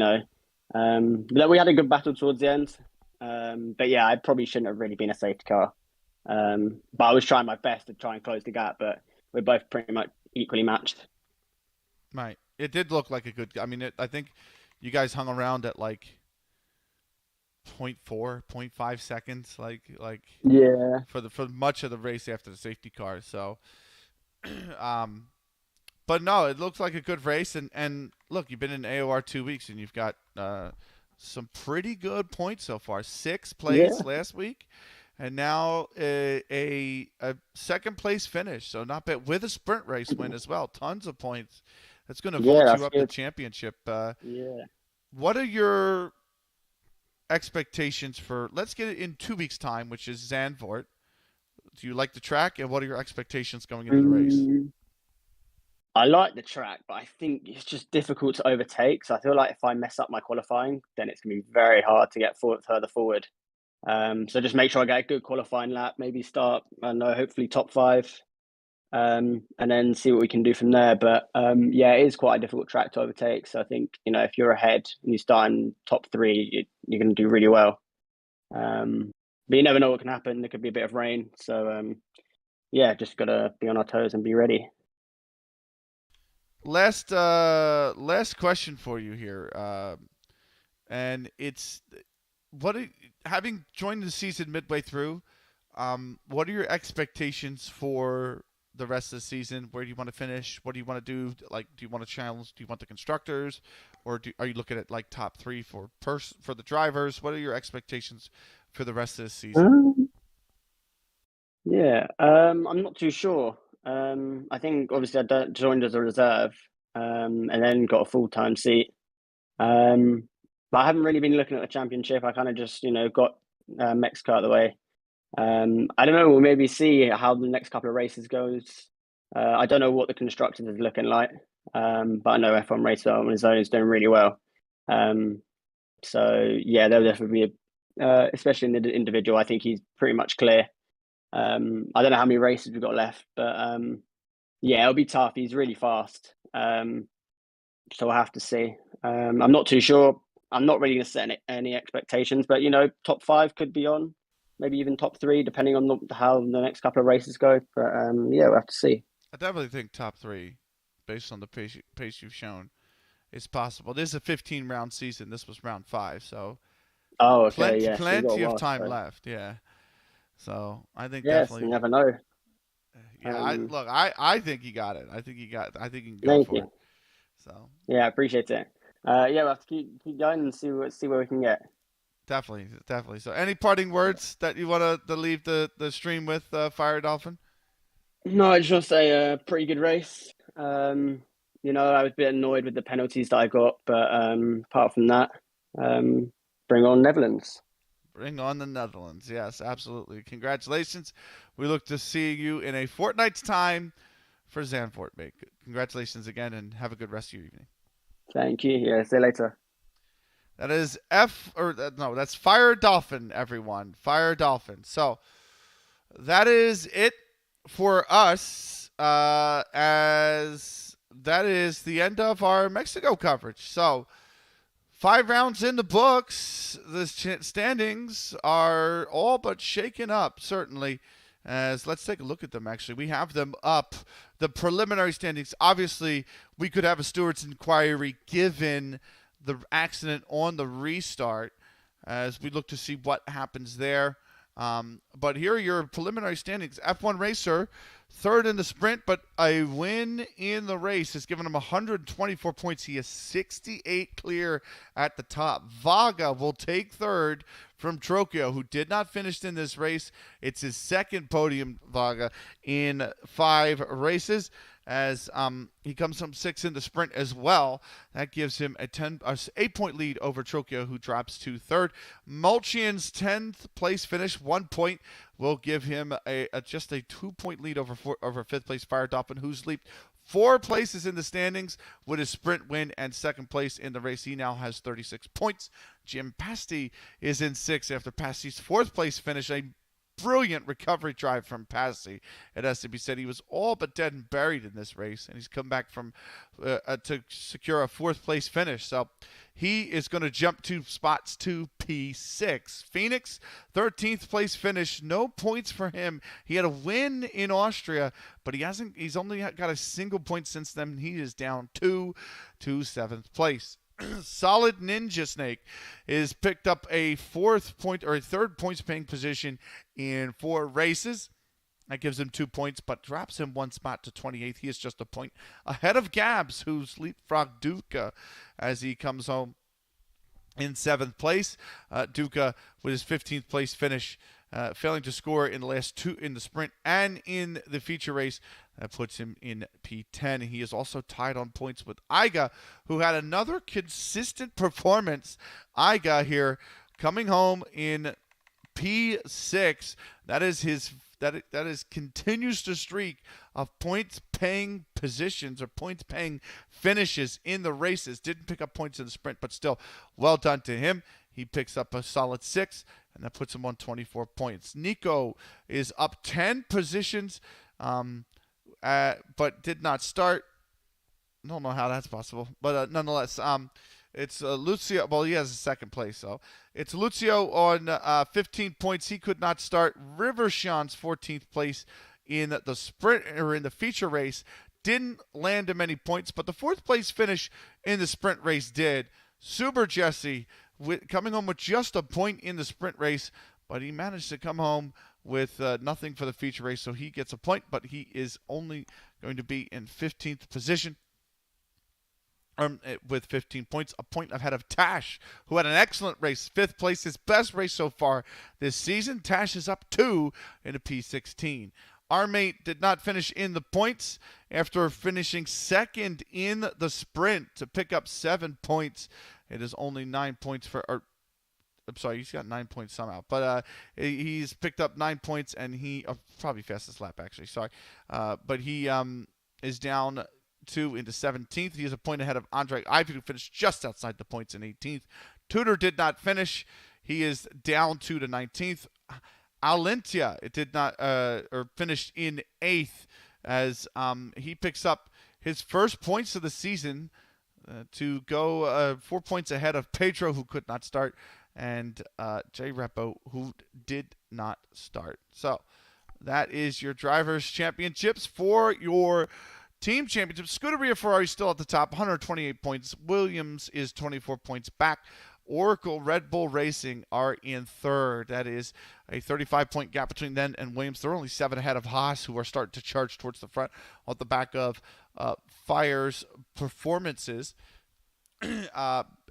but we had a good battle towards the end. But yeah, I probably shouldn't have really been a safety car. But I was trying my best to try and close the gap, but we're both pretty much equally matched. Right. It did look like a good. I mean, I think you guys hung around at like 0.4, 0.5 seconds, for much of the race after the safety car. So, but no, it looks like a good race. And look, you've been in AOR 2 weeks, and you've got some pretty good points so far. 6 plays last week, and now a second place finish. So not bad, with a sprint race win as well. Tons of points. That's going to vault you up the championship. What are your expectations for? Let's get it in 2 weeks' time, which is Zandvoort. Do you like the track, and what are your expectations going into the race? I like the track, but I think it's just difficult to overtake. So I feel like if I mess up my qualifying, then it's going to be very hard to get further forward. So just make sure I get a good qualifying lap, maybe start, I don't know, hopefully top 5, and then see what we can do from there. But it is quite a difficult track to overtake. So I think, if you're ahead and you start in top 3, you're going to do really well. But you never know what can happen. There could be a bit of rain. So just got to be on our toes and be ready. Last question for you here, and it's having joined the season midway through. What are your expectations for the rest of the season? Where do you want to finish? What do you want to do? Like, do you want to challenge? Do you want the constructors, or are you looking at like top 3 for the drivers? What are your expectations for the rest of the season? I'm not too sure. I think obviously I joined as a reserve, and then got a full-time seat. But I haven't really been looking at the championship. I kind of just, got Mexico out of the way. I don't know. We'll maybe see how the next couple of races goes. I don't know what the constructors is looking like, but I know F1 Racer on his own is doing really well. So yeah, there'll definitely be, especially in the individual. I think he's pretty much clear. I don't know how many races we've got left, but yeah, it'll be tough. He's really fast, so we'll have to see. I'm not too sure. I'm not really going to set any expectations, but top 5 could be on, maybe even top 3, depending on how the next couple of races go. But yeah, we'll have to see. I definitely think top 3, based on the pace you've shown, is possible. This is a 15-round season. This was round 5, so okay, plenty of time left. Yeah, so I think yes, definitely. You never know. Yeah, I think he got it. I think he can go for it. So yeah, I appreciate it. Yeah, we'll have to keep going and see where we can get. Definitely. So, any parting words that you want to leave the stream with, Fire Dolphin? No, I just want to say pretty good race. I was a bit annoyed with the penalties that I got, but apart from that, bring on Netherlands. Bring on the Netherlands. Yes, absolutely. Congratulations. We look to see you in a fortnight's time for Zandvoort, mate. Congratulations again, and have a good rest of your evening. Thank you. Yeah, see you later. That is that's Fire Dolphin, everyone. Fire Dolphin. So that is it for us, as that is the end of our Mexico coverage. So 5 rounds in the books. The standings are all but shaken up, certainly. As let's take a look at them. Actually, we have them up. The preliminary standings. Obviously, we could have a stewards inquiry given the accident on the restart, as we look to see what happens there. But here are your preliminary standings. F1 Racer, 3rd in the sprint, but a win in the race has given him 124 points. He is 68 clear at the top. Vaga will take 3rd from Trocchio, who did not finish in this race. It's his 2nd podium, Vaga, in 5 races, as he comes from 6th in the sprint as well. That gives him a 8-point lead over Trocchio, who drops to 3rd. Mulchian's 10th place finish, 1 point, will give him just a 2-point lead over 5th place Fire Dolphin, who's leaped 4 places in the standings with his sprint win and 2nd place in the race. He now has 36 points. Jim Pasti is in 6th after Pasti's 4th place finish. A brilliant recovery drive from Pasti. It has to be said, he was all but dead and buried in this race, and he's come back from to secure a 4th place finish. So he is going to jump 2 spots to P6. Phoenix, 13th place finish. No points for him. He had a win in Austria, but he's only got a single point since then. He is down 2 to 7th place. Solid Ninja Snake is picked up a 3rd points paying position in 4 races. That gives him 2 points, but drops him 1 spot to 28th. He is just a point ahead of Gabs, who's leapfrogged Duca as he comes home in 7th place. Duca with his 15th place finish, failing to score in the last 2 in the sprint and in the feature race. That puts him in P10. He is also tied on points with Iga, who had another consistent performance. Iga here coming home in P6. That is continues to streak of points paying positions or points paying finishes in the races. Didn't pick up points in the sprint, but still well done to him. He picks up a solid 6, and that puts him on 24 points. Nico is up 10 positions, but did not start. I don't know how that's possible, but nonetheless, it's Lucio. Well, he has a 2nd place, so it's Lucio on 15 points. He could not start. Rivershawn's 14th place in the sprint or in the feature race didn't land him any points, but the 4th place finish in the sprint race did. Super Jesse coming home with just a point in the sprint race, but he managed to come home with nothing for the feature race, so he gets a point, but he is only going to be in 15th position. With 15 points, a point ahead of Tash, who had an excellent race. 5th place, his best race so far this season. Tash is up 2 in a P16. Our mate did not finish in the points after finishing 2nd in the sprint to pick up 7 points. It is only 9 points for... I'm sorry, he's got 9 points somehow. But he's picked up 9 points, and he... probably fastest lap, actually. Sorry. But he is down 2 into 17th. He is a point ahead of Andre Ivy, who finished just outside the points in 18th. Tudor did not finish. He is down 2 to 19th. Alentia, it did not, or finished in 8th as he picks up his first points of the season to go 4 points ahead of Pedro, who could not start, and J Repo, who did not start. So that is your Drivers' Championships. For your Team Championship, Scuderia Ferrari still at the top, 128 points. Williams is 24 points back. Oracle Red Bull Racing are in 3rd. That is a 35-point gap between them and Williams. They're only 7 ahead of Haas, who are starting to charge towards the front on the back of Fire's performances.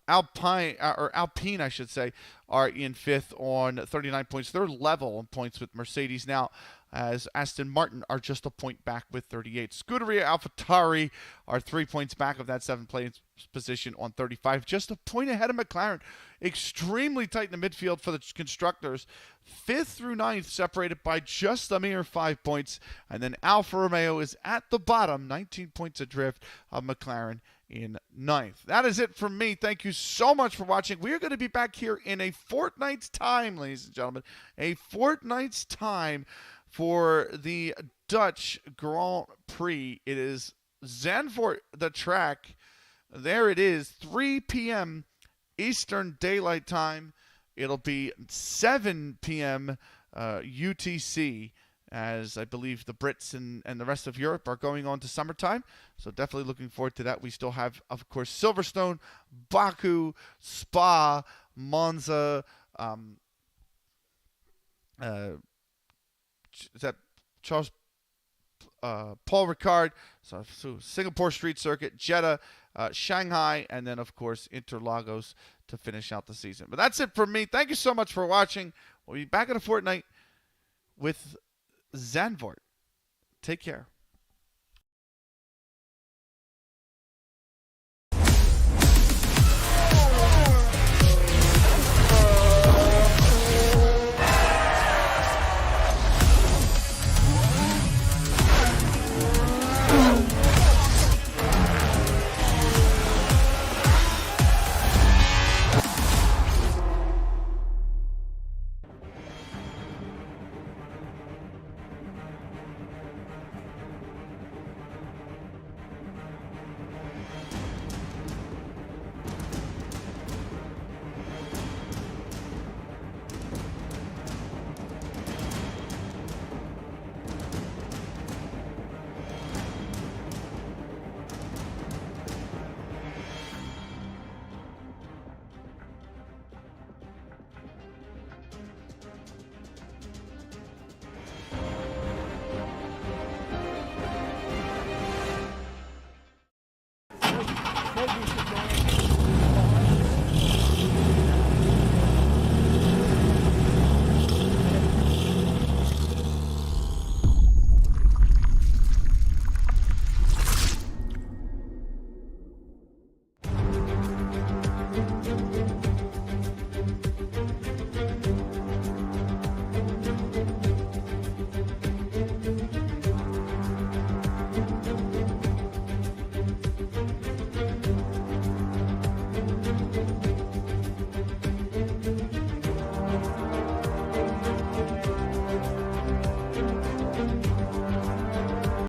Alpine, I should say, are in 5th on 39 points. They're level on points with Mercedes now, as Aston Martin are just a point back with 38. Scuderia AlphaTauri are 3 points back of that 7th place position on 35, just a point ahead of McLaren. Extremely tight in the midfield for the constructors. 5th through 9th separated by just a mere 5 points, and then Alfa Romeo is at the bottom, 19 points adrift of McLaren in 9th. That is it from me. Thank you so much for watching. We are going to be back here in a fortnight's time, ladies and gentlemen. A fortnight's time for the Dutch Grand Prix. It is Zandvoort, the track. There it is, 3 p.m. Eastern Daylight Time. It'll be 7 p.m. UTC, as I believe the Brits and the rest of Europe are going on to summertime. So definitely looking forward to that. We still have, of course, Silverstone, Baku, Spa, Monza, is that Charles Paul Ricard, so Singapore Street Circuit, Jeddah, Shanghai, and then, of course, Interlagos to finish out the season. But that's it from me. Thank you so much for watching. We'll be back in a fortnight with Zandvoort. Take care.